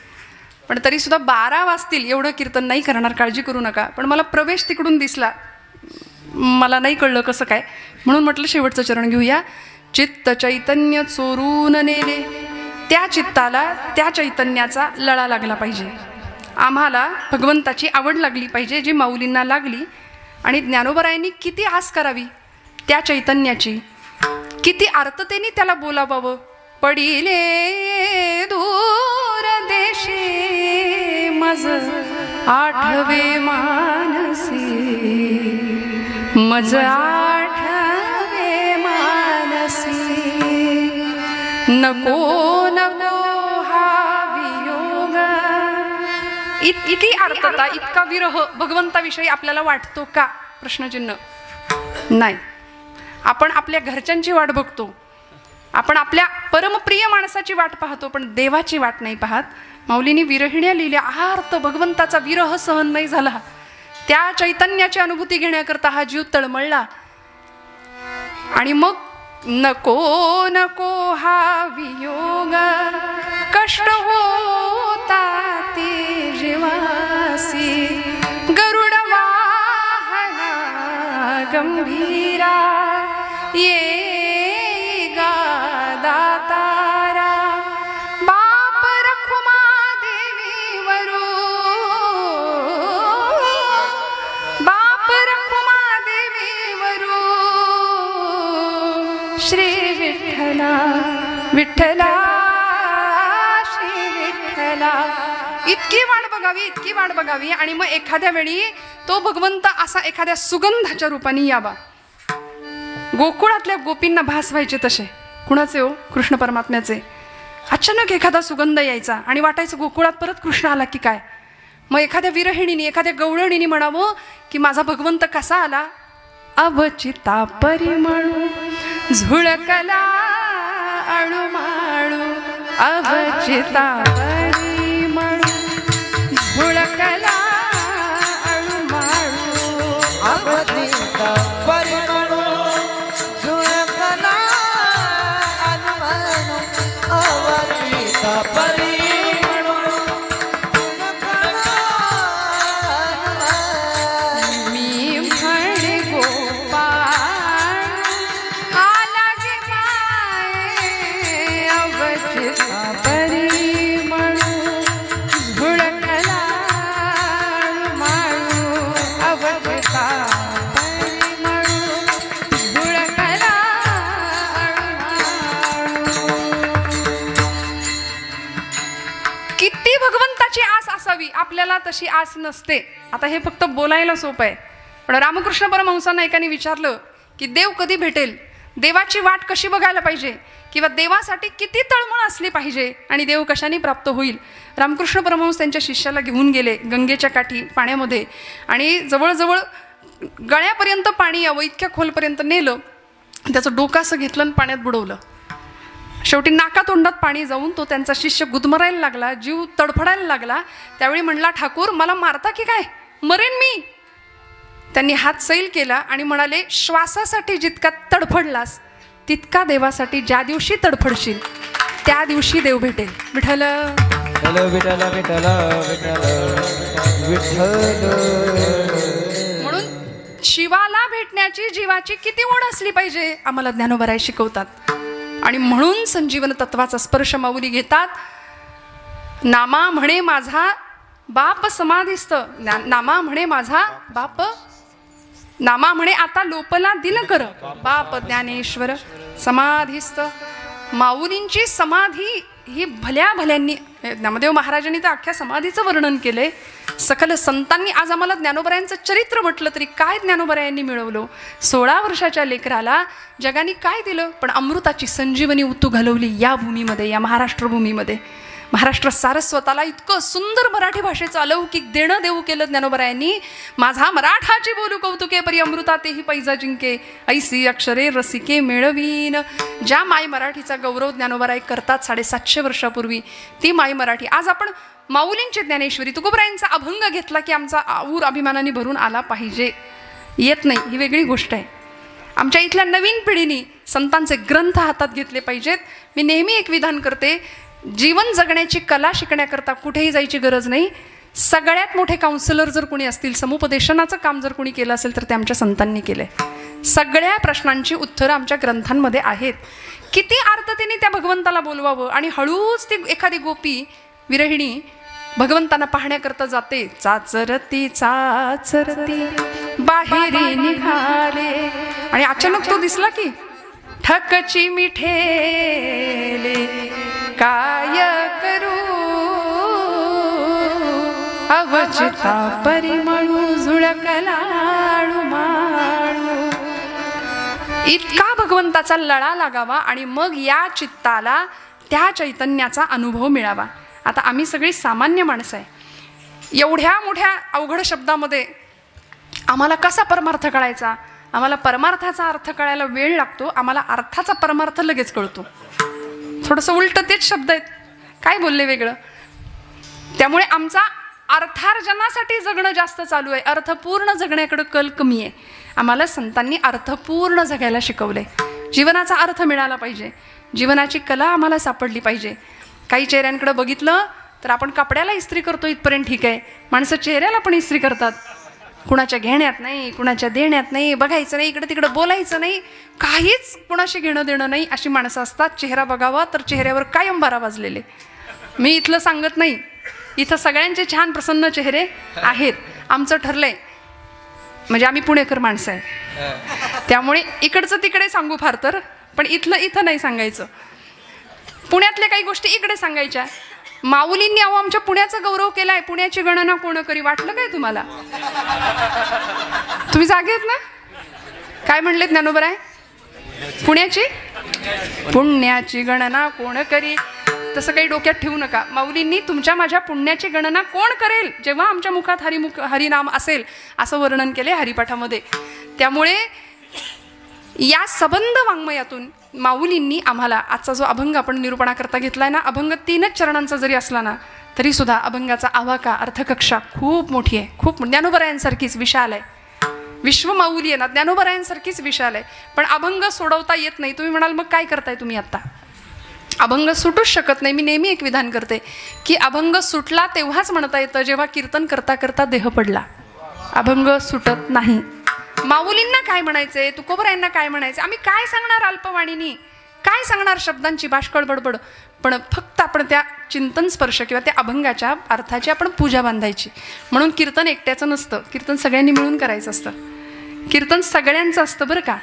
पण तरीसुद्धा 12 वाजतील एवढं कीर्तन नाही करणार, काळजी करू नका. पण मला प्रवेश तिकडून दिसला, मला नाही कळलं कसं काय, म्हणून म्हटलं शेवटचं चरण घेऊया. चित्त चैतन्य चोरून नेले, त्या चित्ताला त्या चैतन्याचा लळा लागला पाहिजे. आम्हाला भगवंताची आवड लागली पाहिजे, जी माऊलींना लागली. आणि ज्ञानोबरायांनी किती आस करावी त्या चैतन्याची, किती आर्ततेने त्याला बोलावावं. पडिले दूर देशी मज आठवे मानसी, मज आठवे मानसी. नको नको हा वियोग. इतकी आर्तता, इतका विरह भगवंताविषयी आपल्याला वाटतो का? प्रश्नचिन्ह. नाही. आपण आपल्या घरच्यांची वाट बघतो, आपण आपल्या परमप्रिय माणसाची वाट पाहतो, पण देवाची वाट नाही पाहत. माऊलींनी विरहिण्या लिहिल्या. आर्त भगवंताचा विरह सहन नाही झाला, त्या चैतन्याची अनुभूती घेण्याकरता हा जीव तळमळला. आणि मग नको नको हा वियोग, कष्ट होता ते जीवासी. गरुड वाहना गंभीरा, ये गा दातारा. बाप रखुमा देवी वरू, बाप रखुमा देवी वरू. श्री विठ्ठला विठ्ठला श्री विठ्ठला. इतकी वाट बघावी, इतकी वाट बघावी. आणि मग एखाद्या वेळी तो भगवंत असा एखाद्या सुगंधाच्या रूपाने यावा. गोकुळातल्या गोपींना भास व्हायचे तसे. कुणाचे हो? कृष्ण परमात्म्याचे. अचानक एखादा सुगंध यायचा आणि वाटायचं गोकुळात परत कृष्ण आला की काय. मग एखाद्या विरहिणीने, एखाद्या गवळणीने म्हणावं की माझा भगवंत कसा आला. अवचिता परिमळू झुळकला अणुमाळू, अवचिता परिमळू झुळकला अणुमाळू. अवचिता परिमळू झुळकला अणुमाळू, अवचिता परिमळू झुळकला अणुमाळू. मी म्हणे गोपाळ आला गे माये, अवचिता परिमळू झुळकला अणुमाळू. कधी आपल्याला तशी आस नसते. आता हे फक्त बोलायला सोपं आहे, पण रामकृष्ण परमहंसांना एकाने विचारलं की देव कधी भेटेल, देवाची वाट कशी बघायला पाहिजे, किंवा देवासाठी किती तळमळ असली पाहिजे आणि देव कशाने प्राप्त होईल. रामकृष्ण परमहंस त्यांच्या शिष्याला घेऊन गेले गंगेच्या काठी पाण्यामध्ये, आणि जवळजवळ गळ्यापर्यंत पाणी यावं इतक्या खोलपर्यंत नेलं. त्याचं डोकं असं घेतलं आणि पाण्यात बुडवलं. शेवटी नाकातोंडात पाणी जाऊन तो त्यांचा शिष्य गुदमरायला लागला, जीव तडफडायला लागला. त्यावेळी म्हणला, ठाकूर मला मारता की काय, मरेन मी. त्यांनी हात सैल केला आणि म्हणाले, श्वासासाठी जितका तडफडलास तितका देवासाठी ज्या दिवशी तडफडशील त्या दिवशी देव भेटेल. विठ्ठल विठ्ठल विठ्ठल विठ्ठल विठ्ठल. म्हणून शिवाला भेटण्याची जीवाची किती ओढ असली पाहिजे आम्हाला ज्ञानोबराय शिकवतात. आणि म्हणून संजीवन तत्वाचा स्पर्श माऊली घेतात. नामा म्हणे माझा बाप समाधीस्थ, नामा म्हणे माझा बाप, नामा म्हणे आता लोपला दिनकर, बाप ज्ञानेश्वर समाधीस्थ. माऊलींची समाधी ही भल्या भल्यांनी, नामदेव महाराजांनी तर अख्ख्या समाधीचं वर्णन केलंय. सकल संतांनी आज आम्हाला ज्ञानोबरायांचं चरित्र म्हटलं तरी काय ज्ञानोबरायांनी मिळवलं. 16 वर्षाच्या लेकराला जगाने काय दिलं, पण अमृताची संजीवनी उतू घालवली या भूमीमध्ये, या महाराष्ट्र भूमीमध्ये. महाराष्ट्र सारस्वताला इतकं सुंदर मराठी भाषेचं अलौकिक देणं देऊ केलं ज्ञानोबरायांनी. माझा मराठाची बोलू कौतुके परी अमृता तेही पैजा जिंके, ऐसी अक्षरे रसिके मेळवीन. ज्या माय मराठीचा गौरव ज्ञानोबराय करतात 750 वर्षापूर्वी, ती माय मराठी आज आपण माऊलींची ज्ञानेश्वरी तुकोबरायांचा अभंग घेतला की आमचा आऊर अभिमानाने भरून आला पाहिजे. येत नाही ही वेगळी गोष्ट आहे. आमच्या इथल्या नवीन पिढीने संतांचे ग्रंथ हातात घेतले पाहिजेत. मी नेहमी एक विधान करते, जीवन जगण्याची कला शिकण्याकरता कुठेही जायची गरज नाही. सगळ्यात मोठे काउन्सिलर जर कोणी असतील, समुपदेशनाचं काम जर कोणी केलं असेल तर ते आमच्या संतांनी केलंय. सगळ्या प्रश्नांची उत्तरं आमच्या ग्रंथांमध्ये आहेत. किती आर्ततेने त्या भगवंताला बोलवावं, आणि हळूच ती एखादी गोपी विरहिणी भगवंतांना पाहण्याकरता जाते. चाचरती चाचरती बाहेरी निघाले, आणि अचानक तो दिसला की ठकची मिठेले, काय करू अवचिता परिमळू झुळकलाळू माळू. इतका भगवंताचा लळा लागावा आणि मग या चित्ताला त्या चैतन्याचा अनुभव मिळावा. आता आम्ही सगळी सामान्य माणसं आहे. एवढ्या मोठ्या अवघड शब्दामध्ये आम्हाला कसा परमार्थ कळायचा, आम्हाला परमार्थाचा अर्थ कळायला वेळ लागतो, आम्हाला अर्थाचा परमार्थ लगेच कळतो. थोडंसं उलट तेच शब्द आहेत, काय बोलले वेगळं. त्यामुळे आमचा अर्थार्जनासाठी जगणं जास्त चालू आहे, अर्थपूर्ण जगण्याकडे कल कमी आहे. आम्हाला संतांनी अर्थपूर्ण जगायला शिकवले. जीवनाचा अर्थ मिळाला पाहिजे, जीवनाची कला आम्हाला सापडली पाहिजे. काही चेहऱ्यांकडे बघितलं तर आपण कपड्याला इस्त्री करतो इथपर्यंत ठीक आहे, माणसं चेहऱ्याला पण इस्त्री करतात. कुणाच्या घेण्यात नाही, कुणाच्या देण्यात नाही, बघायचं नाही, इकडे तिकडे बोलायचं नाही, काहीच कुणाशी घेणं देणं नाही, अशी माणसं असतात. चेहरा बघावा तर चेहऱ्यावर कायम बारा वाजलेले. मी इथलं सांगत नाही, इथं सगळ्यांचे छान प्रसन्न चेहरे आहेत. आमचं ठरलंय, म्हणजे आम्ही पुणेकर माणसं आहे, त्यामुळे इकडचं तिकडे सांगू फार तर, पण इथलं इथं नाही सांगायचं. पुण्यातल्या काही गोष्टी इकडे सांगायच्या. माऊलींनी अहो आमच्या पुण्याचा गौरव केलाय, पुण्याची गणना कोण करी. वाटलं काय तुम्हाला? तुम्ही जागेत ना? काय म्हणले ज्ञानोबराय? पुण्याची गणना कोण करी. तसं काही डोक्यात ठेवू नका. माऊलींनी तुमच्या माझ्या पुण्याची गणना कोण करेल जेव्हा आमच्या मुखात हरिनाम असेल असं वर्णन केले हरिपाठामध्ये. त्यामुळे या सबंध वाङ्मयातून माऊलींनी आम्हाला आजचा जो अभंग आपण निरूपणाकरता घेतलाय ना, अभंग 3च चरणांचा जरी असला ना तरी सुद्धा अभंगाचा आवाका अर्थकक्षा खूप मोठी आहे, खूप ज्ञानोबरायांसारखीच विशाल आहे. विश्व माऊली आहे ना, ज्ञानोबरायांसारखीच विशाल आहे. पण अभंग सोडवता येत नाही. तुम्ही म्हणाल मग काय करताय तुम्ही आत्ता? अभंग सुटूच शकत नाही. मी नेहमी एक विधान करते की अभंग सुटला तेव्हाच म्हणता येतं जेव्हा कीर्तन करता करता देह पडला. अभंग सुटत नाही. माऊलींना काय म्हणायचंय, तुकोबरायांना काय म्हणायचं, आम्ही काय सांगणार अल्पवाणीनी, काय सांगणार शब्दांची बाष्कळ बडबड. पण फक्त आपण त्या चिंतन स्पर्श किंवा त्या अभंगाच्या अर्थाची आपण पूजा बांधायची. म्हणून कीर्तन एकट्याचं नसतं, कीर्तन सगळ्यांनी मिळून करायचं असतं. कीर्तन सगळ्यांचं असतं बरं का.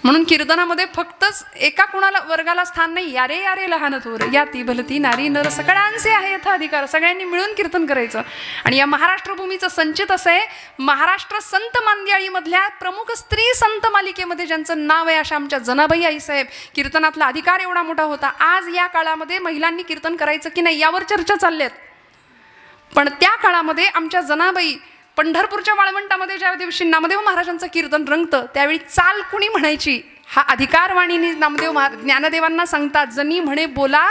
म्हणून कीर्तनामध्ये फक्तच एका कुणाला वर्गाला स्थान नाही. यारे यारे लहान थोर या ती भलती नारी नर सकळांचे आहे यथा अधिकार. सगळ्यांनी मिळून कीर्तन करायचं. आणि या महाराष्ट्र भूमीचं संचित असं आहे, महाराष्ट्र संत मांदियाळीमधल्या प्रमुख स्त्री संत मालिकेमध्ये ज्यांचं नाव आहे अशा आमच्या जनाबाई आईसाहेब. कीर्तनातला अधिकार एवढा मोठा होता. आज या काळामध्ये महिलांनी कीर्तन करायचं की नाही यावर चर्चा चालल्यात, पण त्या काळामध्ये आमच्या जनाबाई पंढरपूरच्या वाळवंटामध्ये ज्या दिवशी नामदेव महाराजांचं कीर्तन रंगतं त्यावेळी चाल कुणी म्हणायची हा अधिकार वाणीने नामदेव ज्ञानदेवांना सांगतात. जनी म्हणे बोला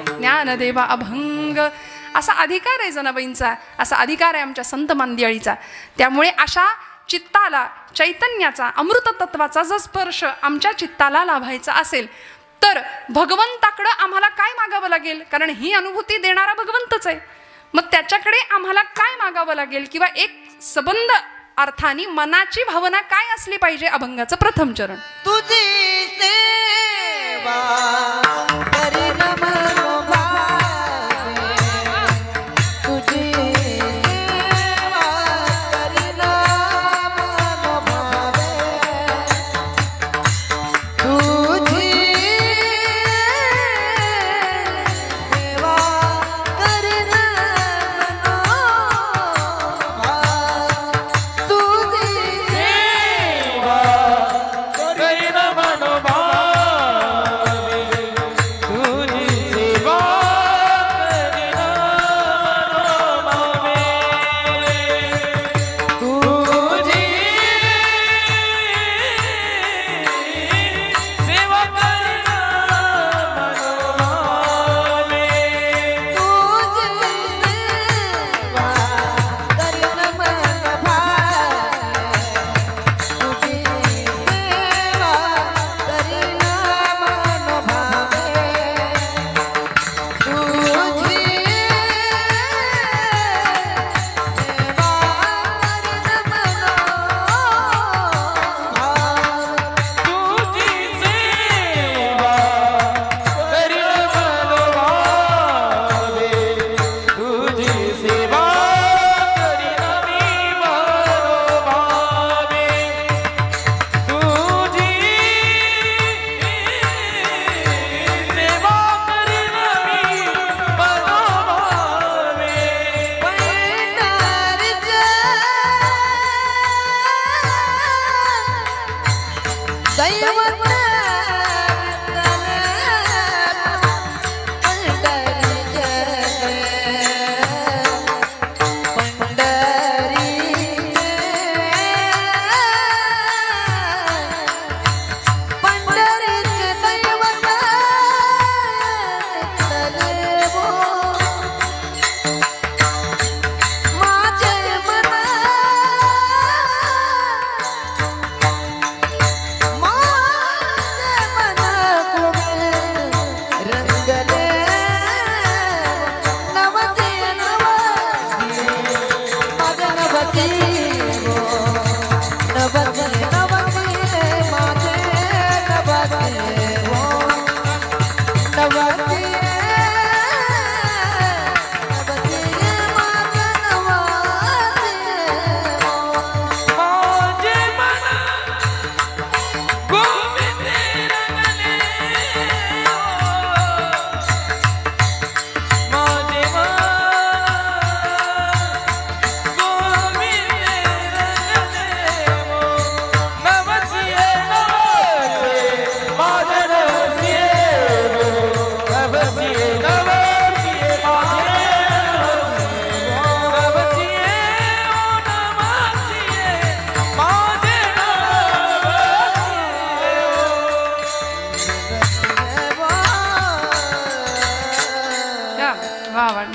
ज्ञानदेवा अभंग, असा अधिकार आहे जनाबाईंचा, असा अधिकार आहे आमच्या संत मांदियाळीचा. त्यामुळे अशा चित्ताला चैतन्याचा अमृततत्वाचा जर स्पर्श आमच्या चित्ताला लाभायचा असेल तर भगवंताकडं आम्हाला काय मागावं लागेल, कारण ही अनुभूती देणारा भगवंतच आहे. मग त्याच्याकडे आम्हाला काय मागावं लागेल, किंवा एक सबंध अर्थाने मनाची भावना काय असली पाहिजे. अभंगाचं प्रथम चरण. तुझी सेवा करीन मनोभावे, तुझी सेवा करीन मनोभावे, तुझी सेवा करीन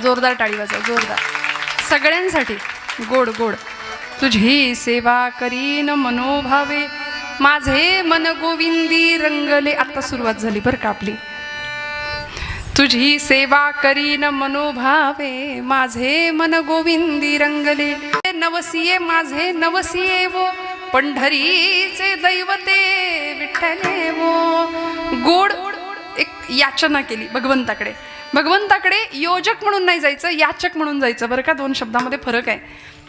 जोरदार टाळी वाजवा, जोरदार सगळ्यांसाठी. गोड गोड. तुझी सेवा करीन मनोभावे, माझे मन गोविंदी रंगले. आता सुरुवात झाली बरं का आपली. तुझी सेवा करीन मनोभावे, माझे मन गोविंदी रंगले. नवसिये माझे नवसिये वो, पंढरीचे दैवते विठ्ठले वो. गोड एक याचना केली भगवंताकडे. भगवंताकडे योजक म्हणून नाही जायचं, याचक म्हणून जायचं बरं का. दोन शब्दामध्ये फरक आहे.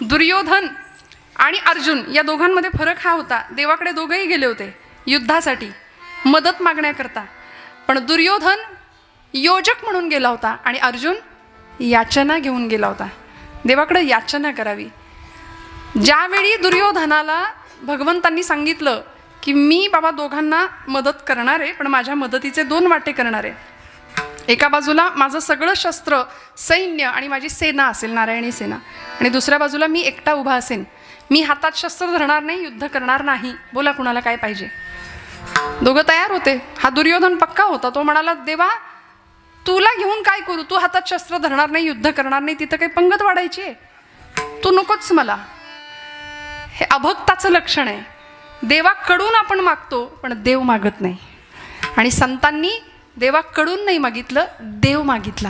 दुर्योधन आणि अर्जुन या दोघांमध्ये फरक हा होता. देवाकडे दोघंही गेले होते, युद्धासाठी, मदत मागण्याकरता. पण दुर्योधन योजक म्हणून गेला होता आणि अर्जुन याचना घेऊन गेला होता. देवाकडे याचना करावी. ज्यावेळी दुर्योधनाला भगवंतांनी सांगितलं की मी बाबा दोघांना मदत करणार आहे, पण माझ्या मदतीचे 2 वाटे करणार आहे. एका बाजूला माझं सगळं शस्त्र सैन्य आणि माझी सेना असेल, नारायणी सेना, आणि दुसऱ्या बाजूला मी एकटा उभा असेन. मी हातात शस्त्र धरणार नाही, युद्ध करणार नाही. बोला कुणाला काय पाहिजे? दोघं तयार होते. हा दुर्योधन पक्का होता. तो म्हणाला, देवा तुला घेऊन काय करू? तू हातात शस्त्र धरणार नाही, युद्ध करणार नाही, तिथं काही पंगत वाढायची आहे? तू नकोच मला. हे अभक्ताचं लक्षण आहे. देवाकडून आपण मागतो पण देव मागत नाही. आणि संतांनी देवाकडून नाही मागितलं, देव मागितला.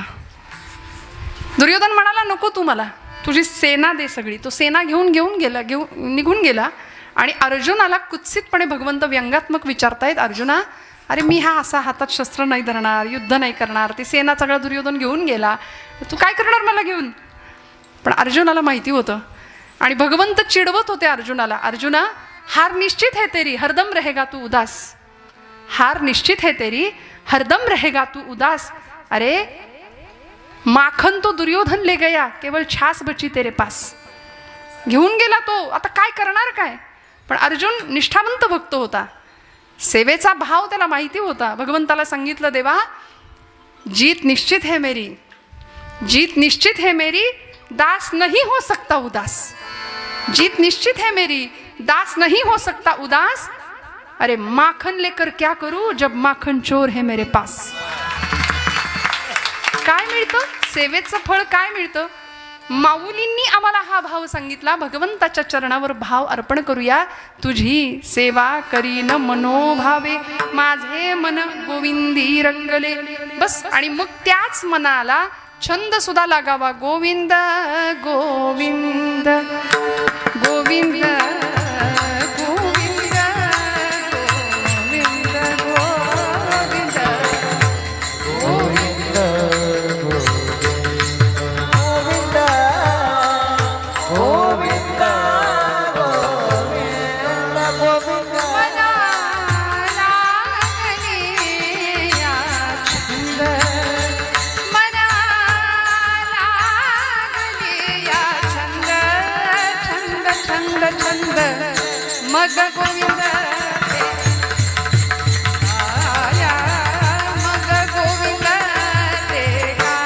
दुर्योधन म्हणाला, नको तू मला, तुझी सेना दे सगळी. तो सेना घेऊन निघून गेला. आणि अर्जुनाला कुत्सितपणे भगवंत व्यंगात्मक विचारतायत, अर्जुना अरे मी हा असा हातात शस्त्र नाही धरणार, युद्ध नाही करणार, ती सेना सगळा दुर्योधन घेऊन गेला, तू काय करणार मला घेऊन? पण अर्जुनाला माहिती होतं आणि भगवंत चिडवत होते अर्जुनाला, अर्जुना हार निश्चित है तेरी, हरदम रहेगा तू उदास. हार निश्चित है तेरी, हरदम रहेगा तू उदास. अरे माखन तो दुर्योधन ले गया, केवळ छास बची तेरे पास. घेऊन गेला तो, आता काय करणार काय? पण अर्जुन निष्ठावंत भक्त होता. सेवेचा भाव त्याला माहिती होता. भगवंताला सांगितलं, देवा जीत निश्चित है मेरी, जीत निश्चित है मेरी, दास नहीं हो सकता उदास. जीत निश्चित है मेरी, दास नहीं हो सकता उदास. अरे माखन लेकर क्या करूं जब माखन चोर है मेरे पास. काय मिळतं? सेवेचं फळ काय मिळतं? माऊलींनी आम्हाला हा भाव सांगितला. भगवंताच्या चरणावर भाव अर्पण करूया. तुझी सेवा करीन मनोभावे, माझे मन गोविंदी रंगले. बस. आणि मग त्याच मनाला छंद सुद्धा लागावा. गोविंद गोविंद गोविंद गोविंद गोविंद गोविंद मग गोविंद आया, मग गोविंद ते गा.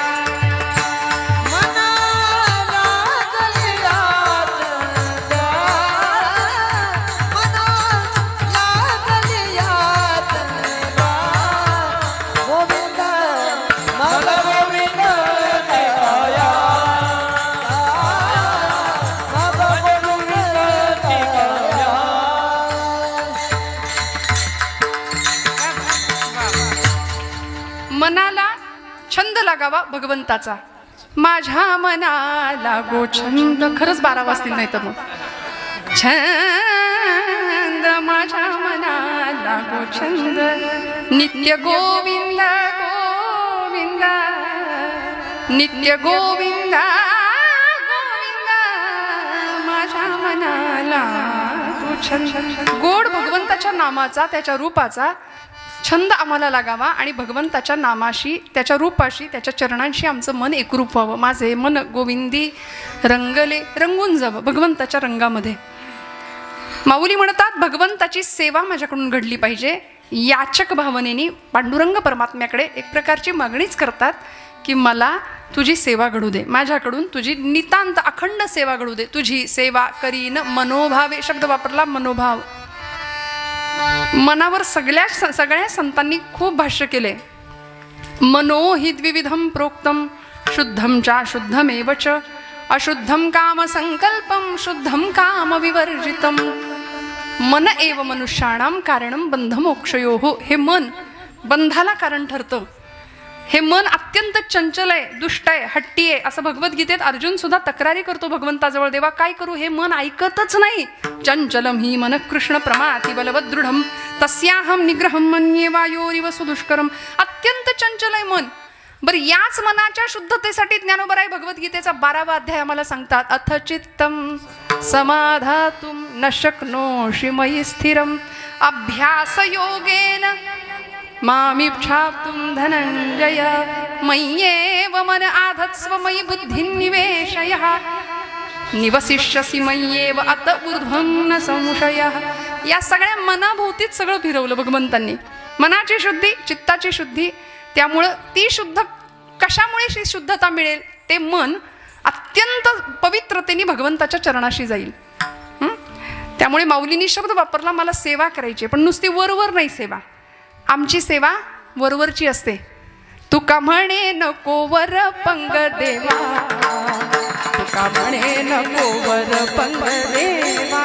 मनाला गलिया चंदा, मनाला गलिया चंदा. गोविंद मग गोविंद ते आया, मग गोविंद ते आया. मनाला छंद लागावा भगवंताचा. माझ्या मनाला गो छंद. खरंच 12 वाजतील नाही तर मग छंद, माझ्या मनाला गो छंद. नित्य गोविंद गोविंद, नित्य गोविंद गोविंद, माझ्या मनाला गो छंद. गोड भगवंताच्या नामाचा, त्याच्या रूपाचा छंद आम्हाला लागावा आणि भगवंताच्या नामाशी, त्याच्या रूपाशी, त्याच्या चरणांशी आमचं मन एकरूप व्हावं. माझे मन गोविंदी रंगले, रंगून जावं भगवंताच्या रंगामध्ये. माऊली म्हणतात, भगवंताची सेवा माझ्याकडून घडली पाहिजे. याचक भावनेने पांडुरंग परमात्म्याकडे एक प्रकारची मागणीच करतात की मला तुझी सेवा घडू दे, माझ्याकडून तुझी नितांत अखंड सेवा घडू दे. तुझी सेवा करीन मनोभावे शब्द वापरला. मनोभाव, मनावर सगळ्या संतांनी खूप भाष्य केले. मनो हि द्विविधम प्रोक्तम, शुद्धम च शुद्धमेव च, अशुद्धम काम संकल्पम, शुद्धम काम विवर्जितम. मन एव मनुष्याणाम कारणम बंधमोक्षयोः. हे मन बंधाला कारण ठरतं. हे मन अत्यंत चंचल आहे, दुष्ट आहे, हट्टी आहे. असं भगवद्गीतेत अर्जुन सुद्धा तक्रारी करतो भगवंताजवळ, देवा काय करू, हे मन ऐकतच नाही. चंचलम ही मन कृष्ण प्रमाति बलवद दृढम, तस्याहम निग्रहम मन्ये वायोरिव सुदुष्करम. अत्यंत चंचल आहे मन. बरं, याच मनाच्या शुद्धतेसाठी ज्ञानोबराय भगवद्गीतेचा 12वा अध्याय आम्हाला सांगतात. अथ चित्तम समाधातुं न शक्नोषि मयि स्थिरम् अभ्यासयोगेन मामिच्छाप्तुं धनञ्जय मय्येव मन आधत्स्व मयि बुद्धिं निवेशय निवसिष्यसि मय्येव अत ऊर्ध्वं न संशयः. या सगळ्या मनाभोवतीच सगळं फिरवलं भगवंतांनी. मनाची शुद्धी, चित्ताची शुद्धी. त्यामुळं ती शुद्ध कशामुळे शुद्धता मिळेल? ते मन अत्यंत पवित्रतेने भगवंताच्या चरणाशी जाईल. त्यामुळे माऊलींनी शब्द वापरला, मला सेवा करायची, पण नुसती वरवर नाही सेवा. आमची सेवा वरवरची असते. तुका म्हणे नको वर पंग देवा, तुका म्हणे नको वर पंग देवा,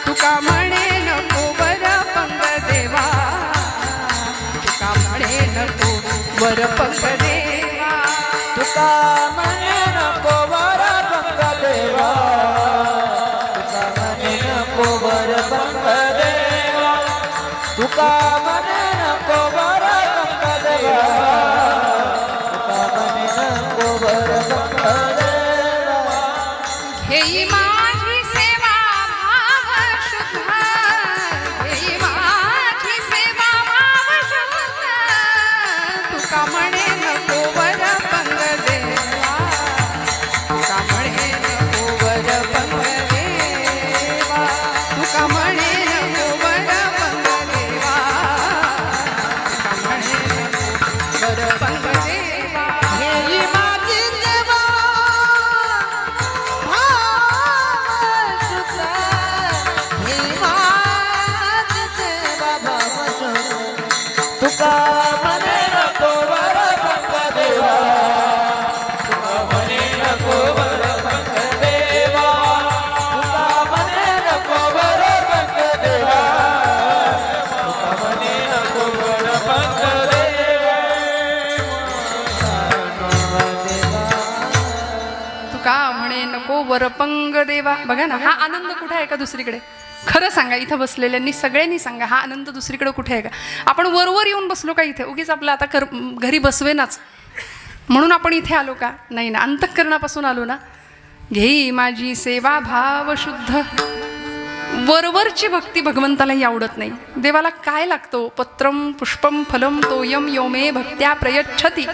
तुका म्हणे नको वर पंग देवा, तुका म्हणे नको वर पंग देवा, तुका म्हणे नको वर पंग देवा, तुका म्हणे नको वर पंग देवा, तुका म्हणे नको वर पंग देवा, तुका म्हणे नको वर पंग देवा. घेई माझी सेवा भाव शुद्ध, घेई माझी सेवा भाव शुद्ध, तुका म्हणे नको वर पंग देवा, तुका म्हणे नको वर पंग देवा, तुका म्हणे नको वर पंग देवा, तुका म्हणे नको वर पंग देवा. घेई माझी सेवा भाव शुद्ध, घेई माझी सेवा भाव शुद्ध, तुका म्हणे नको वर पंग देवा, तुका म्हणे नको वर पंग देवा, तुका म्हणे नको वर पंग देवा, तुका म्हणे नको वर पंग देवा. तुका म्हणे नको वरपंग देवा. बघा ना, हा आनंद कुठे आहे का दुसरीकडे? खरं सांगा, इथं बसलेल्यांनी सगळ्यांनी सांगा, हा आनंद दुसरीकडे कुठे आहे का? आपण वरवर येऊन बसलो का इथे? उगीच आपलं आता घरी बसवेनाच म्हणून आपण इथे आलो का? नाही ना, अंतःकरणापासून आलो ना. घेई माझी सेवा भाव शुद्ध. वरवरची भक्ती भगवंतालाही आवडत नाही. देवाला काय लागतो? पत्रम पुष्पम फलम तोयम यो मे भक्त्या प्रयच्छति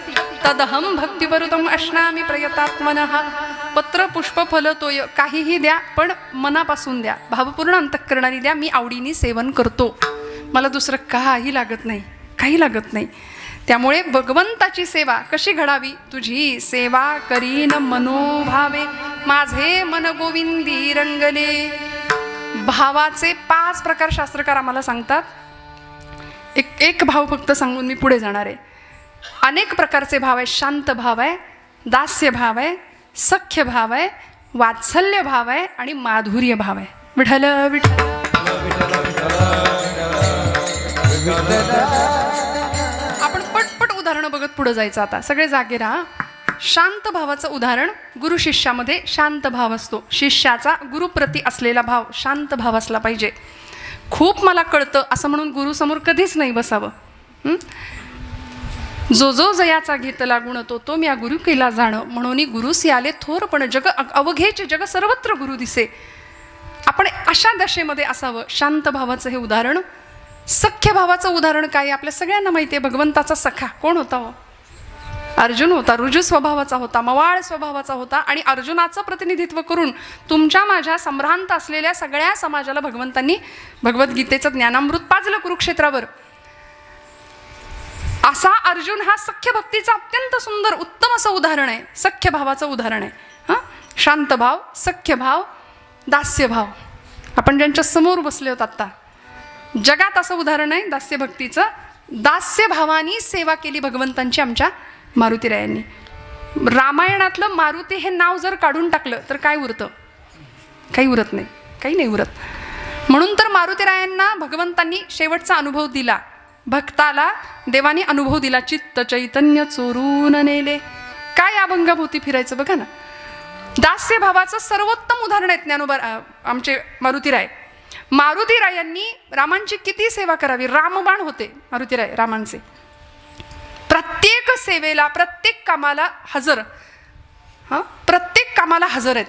तदहम भक्तिवरुतम अश्नामी प्रयतात्मनः. पत्र पुष्प फल तोय काहीही द्या, पण मनापासून द्या, भावपूर्ण अंतःकरणाने द्या. मी आवडीने सेवन करतो, मला दुसरं काही लागत नाही, काही लागत नाही. त्यामुळे भगवंताची सेवा कशी घडावी? तुझी सेवा करीन मनोभावे, माझे मन गोविंदी रंगले. भावाचे 5 प्रकार शास्त्रकार आम्हाला सांगतात. एक भाव फक्त सांगून मी पुढे जाणार आहे. अनेक प्रकारचे भाव आहे. शांत भाव आहे, दास्य भाव आहे, सख्य भाव आहे, वात्सल्य भाव आहे आणि माधुर्य भाव आहे. विठ्ठल विठ्ठल. आपण पटपट उदाहरणं बघत पुढे जायचं. आता सगळे जागे राहा. शांत भावाचं उदाहरण, गुरु शिष्यामध्ये शांत भाव असतो. शिष्याचा गुरुप्रती असलेला भाव शांत भाव असला पाहिजे. खूप मला कळतं असं म्हणून गुरुसमोर कधीच नाही बसावं. जो जो जयाचा घेतला गुण तो तो म्या गुरु केला जाणं, म्हणून गुरुसी आले थोर पण जग अवघेचे जग सर्वत्र गुरु दिसे. आपण अशा दशेमध्ये असावं. शांत भावाचं हे उदाहरण. सख्य भावाचं उदाहरण काय? आपल्या सगळ्यांना माहिती आहे. भगवंताचा सखा कोण होता हो? अर्जुन होता. रुजू स्वभावाचा होता, मवाळ स्वभावाचा होता. आणि अर्जुनाचं प्रतिनिधित्व करून तुमच्या माझ्या संभ्रांत असलेल्या सगळ्या समाजाला भगवंतांनी भगवद्गीतेचं ज्ञानामृत पाजलं कुरुक्षेत्रावर. असा अर्जुन हा सख्य भक्तीचा अत्यंत सुंदर उत्तम असं उदाहरण आहे. सख्य भावाचं उदाहरण आहे. शांत भाव, सख्य भाव, दास्य भाव. आपण ज्यांच्या समोर बसले होत आत्ता, जगात असं उदाहरण आहे दास्य भक्तीचं. दास्य भावानी सेवा केली भगवंतांची आमच्या मारुतीरायांनी. रामायणातलं मारुती हे नाव जर काढून टाकलं तर काय उरतं? काही उरत नाही, काही नाही उरत. म्हणून तर मारुतीरायांना भगवंतांनी शेवटचा अनुभव दिला. भक्ताला देवाने अनुभव दिला. चित्त चैतन्य चोरून नेले. काय अभंगाभोवती फिरायचं बघा ना. दास्य भावाचं सर्वोत्तम उदाहरण आहे ज्ञानोबा आमचे मारुतीराय. मारुतीरायांनी रामांची किती सेवा करावी. रामबाण होते मारुतीराय रामांचे. प्रत्येक सेवेला, प्रत्येक कामाला हजर. प्रत्येक कामाला हजर आहेत.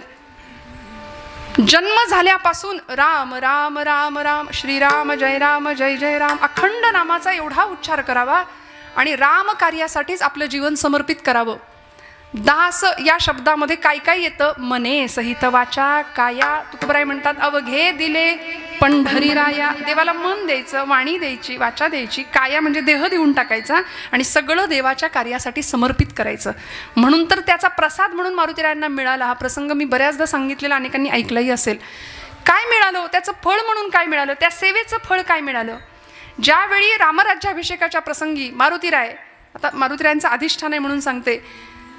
जन्म झाल्यापासून राम राम राम राम श्रीराम जय जय राम अखंड नामाचा एवढा उच्चार करावा आणि राम कार्यासाठीच आपलं जीवन समर्पित करावं. दास या शब्दामध्ये काय काय येतं? मने सहित वाचा काया. तुकोबराय म्हणतात अवघे दिले पंढरीराया. देवाला मन द्यायचं, वाणी द्यायची, वाचा द्यायची, काया म्हणजे देह देऊन टाकायचा आणि सगळं देवाच्या कार्यासाठी समर्पित करायचं. म्हणून तर त्याचा प्रसाद म्हणून मारुतीरायांना मिळाला. हा प्रसंग मी बऱ्याचदा सांगितलेला, अनेकांनी ऐकलाही असेल. काय मिळालं? त्याचं फळ म्हणून काय मिळालं? त्या सेवेचं फळ काय मिळालं? ज्यावेळी रामराज्याभिषेकाच्या प्रसंगी मारुतीराय, आता मारुतीरायांचं अधिष्ठान आहे म्हणून सांगते,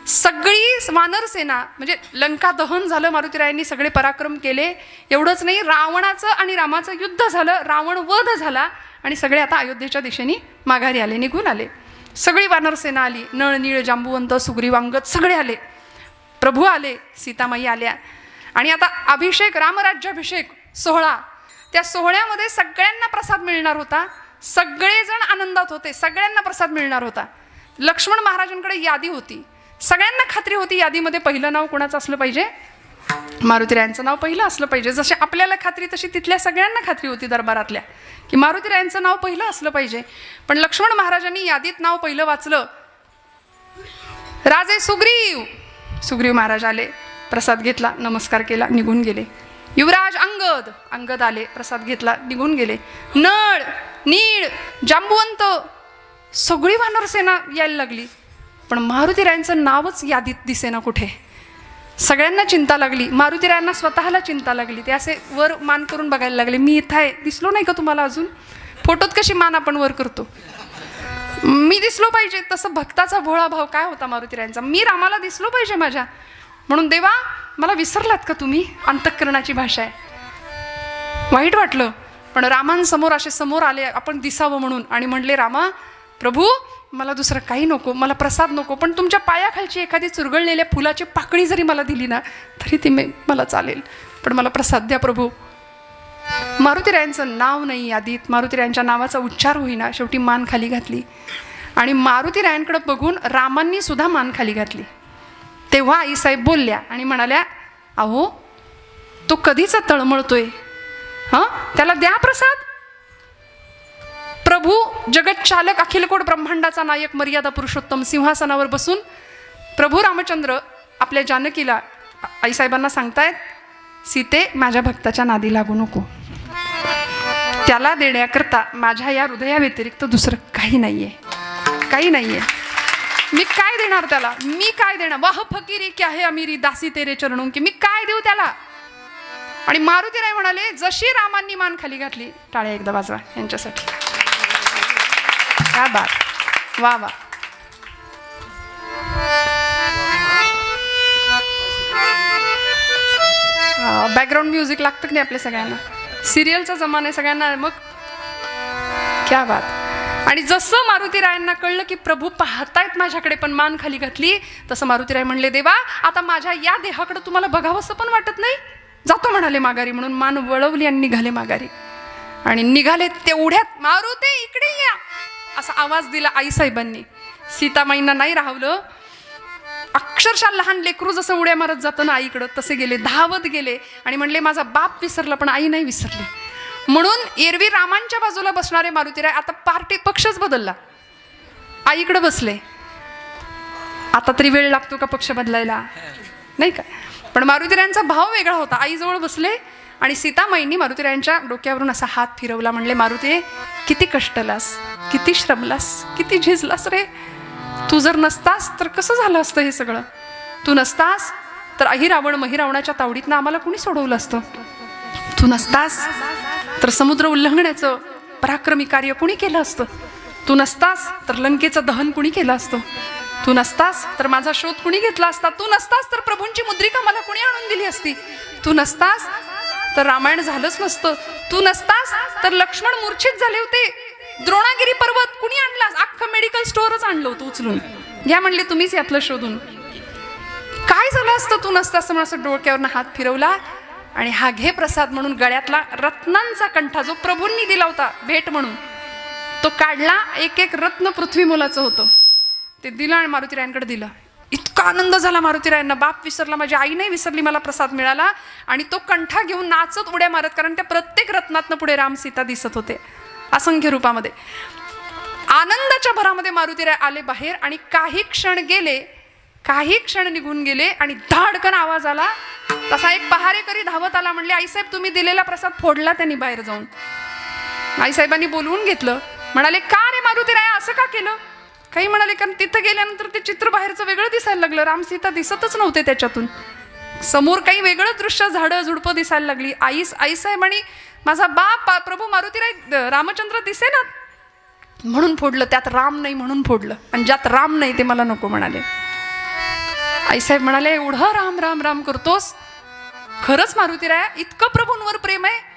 सगळी वानर सेना म्हणजे लंका दहन झालं, मारुतीरायांनी सगळे पराक्रम केले. एवढंच नाही, रावणाचं आणि रामाचं युद्ध झालं, रावण वध झाला आणि सगळे आता अयोध्येच्या दिशेने माघारी आले, निघून आले. सगळी वानर सेना आली, नळ नीळ जांबुवंत सुग्रीवांगद सगळे आले, प्रभू आले, सीतामाई आल्या. आणि आता अभिषेक, रामराज्याभिषेक सोहळा, त्या सोहळ्यामध्ये सगळ्यांना प्रसाद मिळणार होता. सगळेजण आनंदात होते, सगळ्यांना प्रसाद मिळणार होता. लक्ष्मण महाराजांकडे यादी होती, सगळ्यांना खात्री होती यादीमध्ये पहिलं नाव कोणाचं असलं पाहिजे? मारुतीरायांचं नाव पहिलं असलं पाहिजे. जशी आपल्याला खात्री तशी तिथल्या सगळ्यांना खात्री होती दरबारातल्या की मारुतीरायांचं नाव पहिलं असलं पाहिजे. पण लक्ष्मण महाराजांनी यादीत नाव पहिलं वाचलं, राजे सुग्रीव. सुग्रीव महाराज आले, प्रसाद घेतला, नमस्कार केला, निघून गेले. युवराज अंगद आले, प्रसाद घेतला, निघून गेले. नळ नीळ जांबुवंत सगळी वानर सेना यायला लागली, पण मारुतीरायांचं नावच यादीत दिसेना कुठे. सगळ्यांना चिंता लागली, मारुतीरायांना स्वतःला चिंता लागली. ते असे वर मान करून बघायला लागले, मी इथं आहे, दिसलो नाही का तुम्हाला अजून? फोटोत कशी मान आपण वर करतो, मी दिसलो पाहिजे. तसं भक्ताचा भोळा भाव काय होता मारुतीरायांचा, मी रामाला दिसलो पाहिजे माझ्या. म्हणून देवा मला विसरलात का तुम्ही? अंतःकरणाची भाषा आहे. वाईट वाटलं, पण रामांसमोर असे समोर आले आपण दिसावं म्हणून, आणि म्हणले, रामा प्रभू मला दुसरं काही नको, मला प्रसाद नको, पण तुमच्या पायाखालची एखादी चुरगळलेल्या फुलाची पाकळी जरी मला दिली ना तरी ती मला चालेल, पण मला प्रसाद द्या प्रभू. मारुतीरायांचं नाव नाही यादीत, मारुतीरायांच्या नावाचा उच्चार होईना. शेवटी मान खाली घातली आणि मारुतीरायांकडे बघून रामांनी सुद्धा मान खाली घातली. तेव्हा आईसाहेब बोलल्या आणि म्हणाल्या, अहो तो कधीचा तळमळतोय, हां त्याला द्या प्रसाद. प्रभू जगत चालक, अखिलकोट ब्रह्मांडाचा नायक, मर्यादा पुरुषोत्तम सिंहासनावर बसून प्रभू रामचंद्र आपल्या जानकीला, आईसाहेबांना सांगतायत, सीते माझ्या भक्ताच्या नादी लागू नको, त्याला देण्याकरता माझ्या या हृदयाव्यतिरिक्त दुसरं काही नाहीये, काही नाहीये. मी काय देणार त्याला? मी काय देणार? वाह फकीरी क्या है अमीरी दासी तेरे चरणों की, मी काय देऊ त्याला? आणि मारुतीराय म्हणाले, जशी रामांनी मान खाली घातली, टाळ्या एकदा वाजवा यांच्यासाठी. क्या बात, वा वा. बॅकग्राऊंड म्युझिक लागतं की नाही आपल्या सगळ्यांना? सिरियलचा जमाना आहे सगळ्यांना, मग क्या बात. आणि जसं मारुतीरायांना कळलं की प्रभू पाहतायत माझ्याकडे पण मान खाली घातली, तसं मारुतीराय म्हणले, देवा आता माझ्या या देहाकडे तुम्हाला बघावंसं पण वाटत नाही, जातो म्हणाले माघारी. म्हणून मान वळवली आणि निघाले माघारी. आणि निघाले तेवढ्यात मारुती इकडे या असा आवाज दिला आईसाहेबांनी. सीतामाईंना नाही राहवलं, अक्षरशः लहान लेकरू जसं उड्या मारत जातं ना आईकडं तसे गेले, धावत गेले आणि म्हणले, माझा बाप विसरला पण आई नाही विसरली. म्हणून एरवी रामांच्या बाजूला बसणारे मारुतीराय आता पार्टी पक्षच बदलला, आईकडे बसले. आता तरी वेळ लागतो का पक्ष बदलायला, नाही का? पण मारुतीरायांचा भाव वेगळा होता. आईजवळ बसले आणि सीतामाईंनी मारुतीरायांच्या डोक्यावरून असा हात फिरवला. म्हणले, मारुती किती कष्टलास, किती श्रमलास, किती झिजलास रे. तू जर नसतास तर कसं झालं असतं हे सगळं? तू नसतास तर अहिरावण महिरावणाच्या तावडीतनं आम्हाला कुणी सोडवलं असतं? तू नसतास तर समुद्र उल्लंघण्याचं पराक्रमी कार्य कुणी केलं असतं? तू नसतास तर लंकेचं दहन कुणी केलं असतं? तू नसतास तर माझा शोध कुणी घेतला असता? तू नसतास तर प्रभूंची मुद्रिका मला कुणी आणून दिली असती? तू नसतास तर रामायण झालंच नसतं. तू नसतास तर लक्ष्मण मूर्छित झाले होते. द्रोणागिरी पर्वत कुणी आणला? अख्खं मेडिकल स्टोअरच आणलं होतं उचलून. घ्या म्हणले तुम्हीच यातलं शोधून. काय झालं असतं तू नसतास? म्हणून असं डोक्यावरनं हात फिरवला आणि हा घे प्रसाद म्हणून गळ्यातला रत्नांचा कंठा जो प्रभूंनी दिला होता भेट म्हणून तो काढला. एक एक रत्न पृथ्वी मोलाचं होतं. ते दिलं आणि मारुतीरायांकडे दिलं. इतका आनंद झाला मारुतीरायांना. बाप विसरला, माझी आई नाही विसरली, मला प्रसाद मिळाला. आणि तो कंठा घेऊन नाचत उड्या मारत, कारण त्या प्रत्येक रत्नातनं पुढे राम सीता दिसत होते असंख्य रूपामध्ये. आनंदाच्या भरामध्ये मारुतीराय आले बाहेर आणि काही क्षण निघून गेले आणि धाडकन आवाज आला. तसा एक पहारेकरी धावत आला, म्हणले आईसाहेब तुम्ही दिलेला प्रसाद फोडला त्यांनी बाहेर जाऊन. आईसाहेबांनी बोलवून घेतलं, म्हणाले का रे मारुतीराय असं का केलं? काही म्हणाले कारण तिथं गेल्यानंतर ते चित्र बाहेरचं वेगळं दिसायला लागलं, राम सीता दिसतच नव्हते त्याच्यातून. समोर काही वेगळं दृश्य, झाडं झुडपं दिसायला लागली. आईसाहेब आणि माझा बाप प्रभू मारुतीराय रामचंद्र दिसेना म्हणून फोडलं, त्यात राम नाही म्हणून फोडलं, आणि ज्यात राम नाही ते मला नको म्हणाले. आईसाहेब म्हणाले एवढं राम राम राम करतोस? खरंच मारुतीराय इतकं प्रभूंवर प्रेम आहे?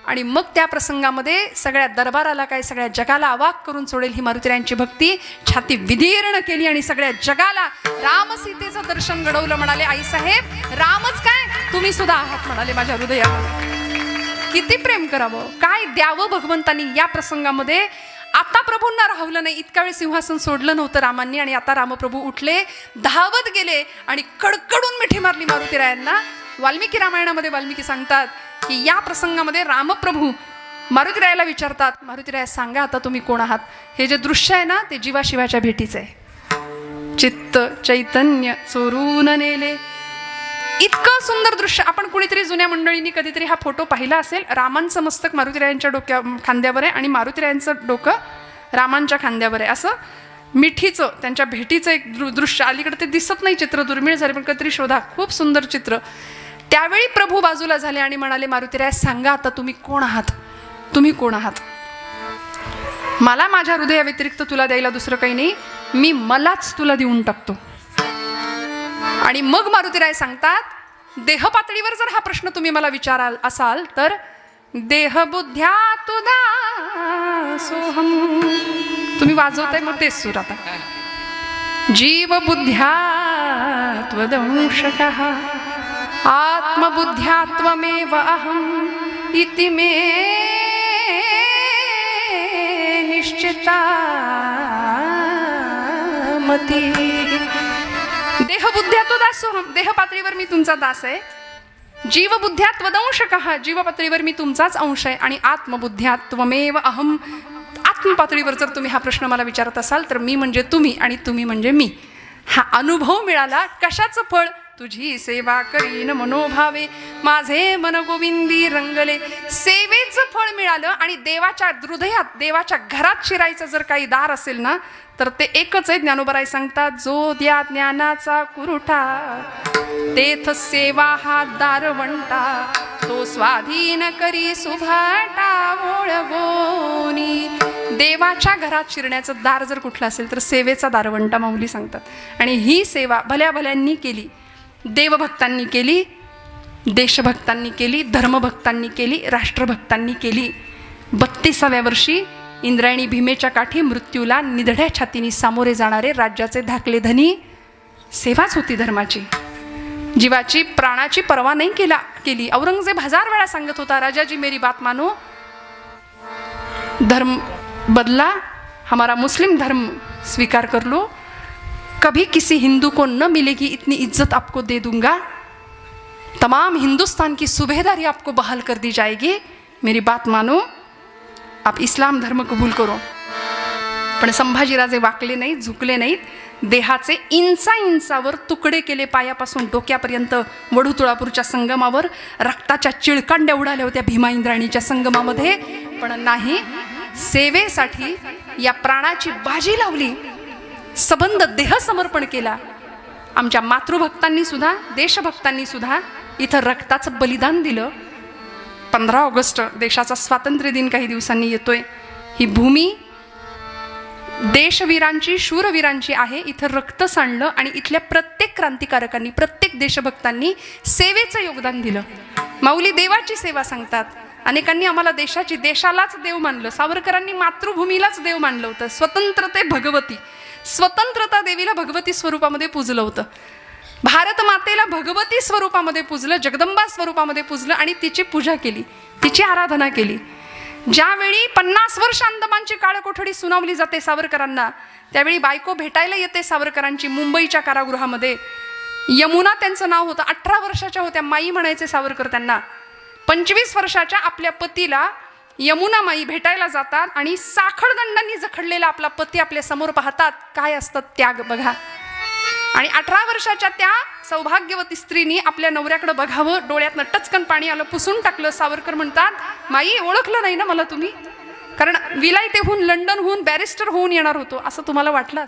आणि मग त्या प्रसंगामध्ये सगळ्या दरबाराला काय, सगळ्या जगाला अवाक करून सोडेल ही मारुतीरायांची भक्ती. छाती विदीर्ण केली आणि सगळ्या जगाला राम सीतेचं दर्शन घडवलं. म्हणाले आईसाहेब रामच काय, तुम्ही सुद्धा आहात म्हणाले माझ्या हृदयामध्ये. किती प्रेम करावं, काय द्यावं भगवंतांनी या प्रसंगामध्ये. आता प्रभूंना राहवलं नाही, इतका वेळ सिंहासन सोडलं नव्हतं रामांनी, आणि आता रामप्रभू उठले, धावत गेले आणि कडकडून मिठी मारली मारुतीरायांना. वाल्मिकी रामायणामध्ये वाल्मिकी सांगतात की या प्रसंगामध्ये रामप्रभू मारुतीरायाला विचारतात, मारुतीराय सांगा आता तुम्ही कोण आहात? हे जे दृश्य आहे ना ते जीवाशिवाच्या भेटीचं आहे. चित्त चैतन्य चोरून नेले, इतकं सुंदर दृश्य. आपण कुणीतरी जुन्या मंडळींनी कधीतरी हा फोटो पाहिला असेल. रामांचं मस्तक मारुतीरायांच्या खांद्यावर आहे आणि मारुतीरायांचं डोकं रामांच्या खांद्यावर आहे. असं मिठीचं त्यांच्या भेटीचं एक दृश्य. अलीकडे ते दिसत नाही, चित्र दुर्मिळ झाले, पण कधीतरी शोधा, खूप सुंदर चित्र. त्यावेळी प्रभू बाजूला झाले आणि म्हणाले मारुतीराय सांगा आता तुम्ही कोण आहात? तुम्ही कोण आहात? मला माझ्या हृदया व्यतिरिक्त तुला द्यायला दुसरं काही नाही, मी मलाच तुला देऊन टाकतो. आणि मग मारुतीराय सांगतात देह पातळीवर जर हा प्रश्न तुम्ही मला विचाराल असाल तर देह बुद्ध्या तुदा सोहम. तुम्ही वाजवताय मग तेच सूर आता. जीव बुद्ध्या त्वदंशकः आत्मबुद्ध्या त्वमेव अहम् इति मे निश्चिता मती. देहबुद्ध्या त्वदासोहम, देह पातळीवर मी तुमचा दास आहे. जीवबुद्ध्या त्वदंशकः, जीव पातळीवर मी तुमचाच अंश आहे. आणि आत्मबुद्ध्या त्वमेव अहम्, आत्मपातळीवर जर तुम्ही हा प्रश्न मला विचारत असाल तर मी म्हणजे तुम्ही आणि तुम्ही म्हणजे मी. हा अनुभव मिळाला. कशाचं फळ? तुझी सेवा करीन मनोभावे, माझे मन गोविंदी रंगले. सेवेचं फळ मिळालं. आणि देवाच्या हृदयात, देवाच्या घरात शिरायचं जर काही दार असेल ना तर ते एकच आहे. ज्ञानोबराय सांगतात जो द्या ज्ञानाचा कुरुठा, तेथ सेवा हा दारवंटा, तो स्वाधीन करी सुभाटा ओळगोनी. देवाच्या घरात शिरण्याचं दार जर कुठलं असेल तर सेवेचा दारवंटा माऊली सांगतात. आणि ही सेवा भल्या भल्यांनी केली, देवभक्तांनी केली, देशभक्तांनी केली, धर्मभक्तांनी केली, राष्ट्रभक्तांनी केली. 32व्या वर्षी इंद्रायणी भीमेच्या काठी मृत्यूला निधड्या छातीने सामोरे जाणारे राज्याचे धाकले धनी. सेवाच होती धर्माची. जीवाची प्राणाची पर्वा नाही केली. औरंगजेब 1000 वेळा सांगत होता राजाजी मेरी बात मानो, धर्म बदला, हमारा मुस्लिम धर्म स्वीकार कर लो, कभी किसी हिंदू को न मिलेगी इतनी इज्जत आपको दे दूंगा, तमाम हिंदुस्तान की सूबेदारी आपको बहाल कर दी जाएगी, मेरी बात मानो, आप इस्लाम धर्म कबूल करो. पण संभाजीराजे वाकले नाहीत, झुकले नाहीत. देहाचे इंचावर तुकडे केले, पायापासून डोक्यापर्यंत. वडू तुळापूरच्या संगमावर रक्ताच्या चिळकांड्या उडाल्या होत्या भीमा इंद्राणीच्या संगमामध्ये. पण नाही, सेवेसाठी या प्राणाची बाजी लावली, सबंध देह समर्पण केला. आमच्या मातृभक्तांनी सुद्धा, देशभक्तांनी सुद्धा इथं रक्ताचं बलिदान दिलं. 15 ऑगस्ट देशाचा स्वातंत्र्य दिन काही दिवसांनी येतोय. ही भूमी देशवीरांची, शूरवीरांची आहे. इथं रक्त सांडलं आणि इथल्या प्रत्येक क्रांतिकारकांनी, प्रत्येक देशभक्तांनी सेवेचं योगदान दिलं. माऊली देवाची सेवा सांगतात. अनेकांनी आम्हाला देशाची, देशालाच देव मानलं. सावरकरांनी मातृभूमीलाच देव मानलं होतं. स्वतंत्रते भगवती, स्वतंत्रता देवीला भगवती स्वरूपामध्ये पूजलं होतं. भारत मातेला भगवती स्वरूपामध्ये पूजलं, जगदंबा स्वरूपामध्ये पूजलं आणि तिची पूजा केली, तिची आराधना केली. ज्यावेळी 50 वर्ष अंदमानची काळ कोठडी सुनावली जाते सावरकरांना, त्यावेळी बायको भेटायला येते सावरकरांची मुंबईच्या कारागृहामध्ये. यमुना त्यांचं नाव होतं. 18 वर्षाच्या होत्या, माई म्हणायचे सावरकर त्यांना. 25 वर्षाच्या आपल्या पतीला यमुना माई भेटायला जातात आणि साखळदंडांनी जखडलेला आपला पती आपल्या समोर पाहतात. काय असतं त्याग बघा. आणि 18 वर्षाच्या त्या सौभाग्यवती स्त्रीनी आपल्या नवऱ्याकडे बघावं, डोळ्यातनं टचकन पाणी आलं, पुसून टाकलं. सावरकर म्हणतात, माई ओळखलं नाही ना मला तुम्ही? कारण विलायतेहून लंडनहून बॅरिस्टर होऊन येणार होतो असं तुम्हाला वाटलं?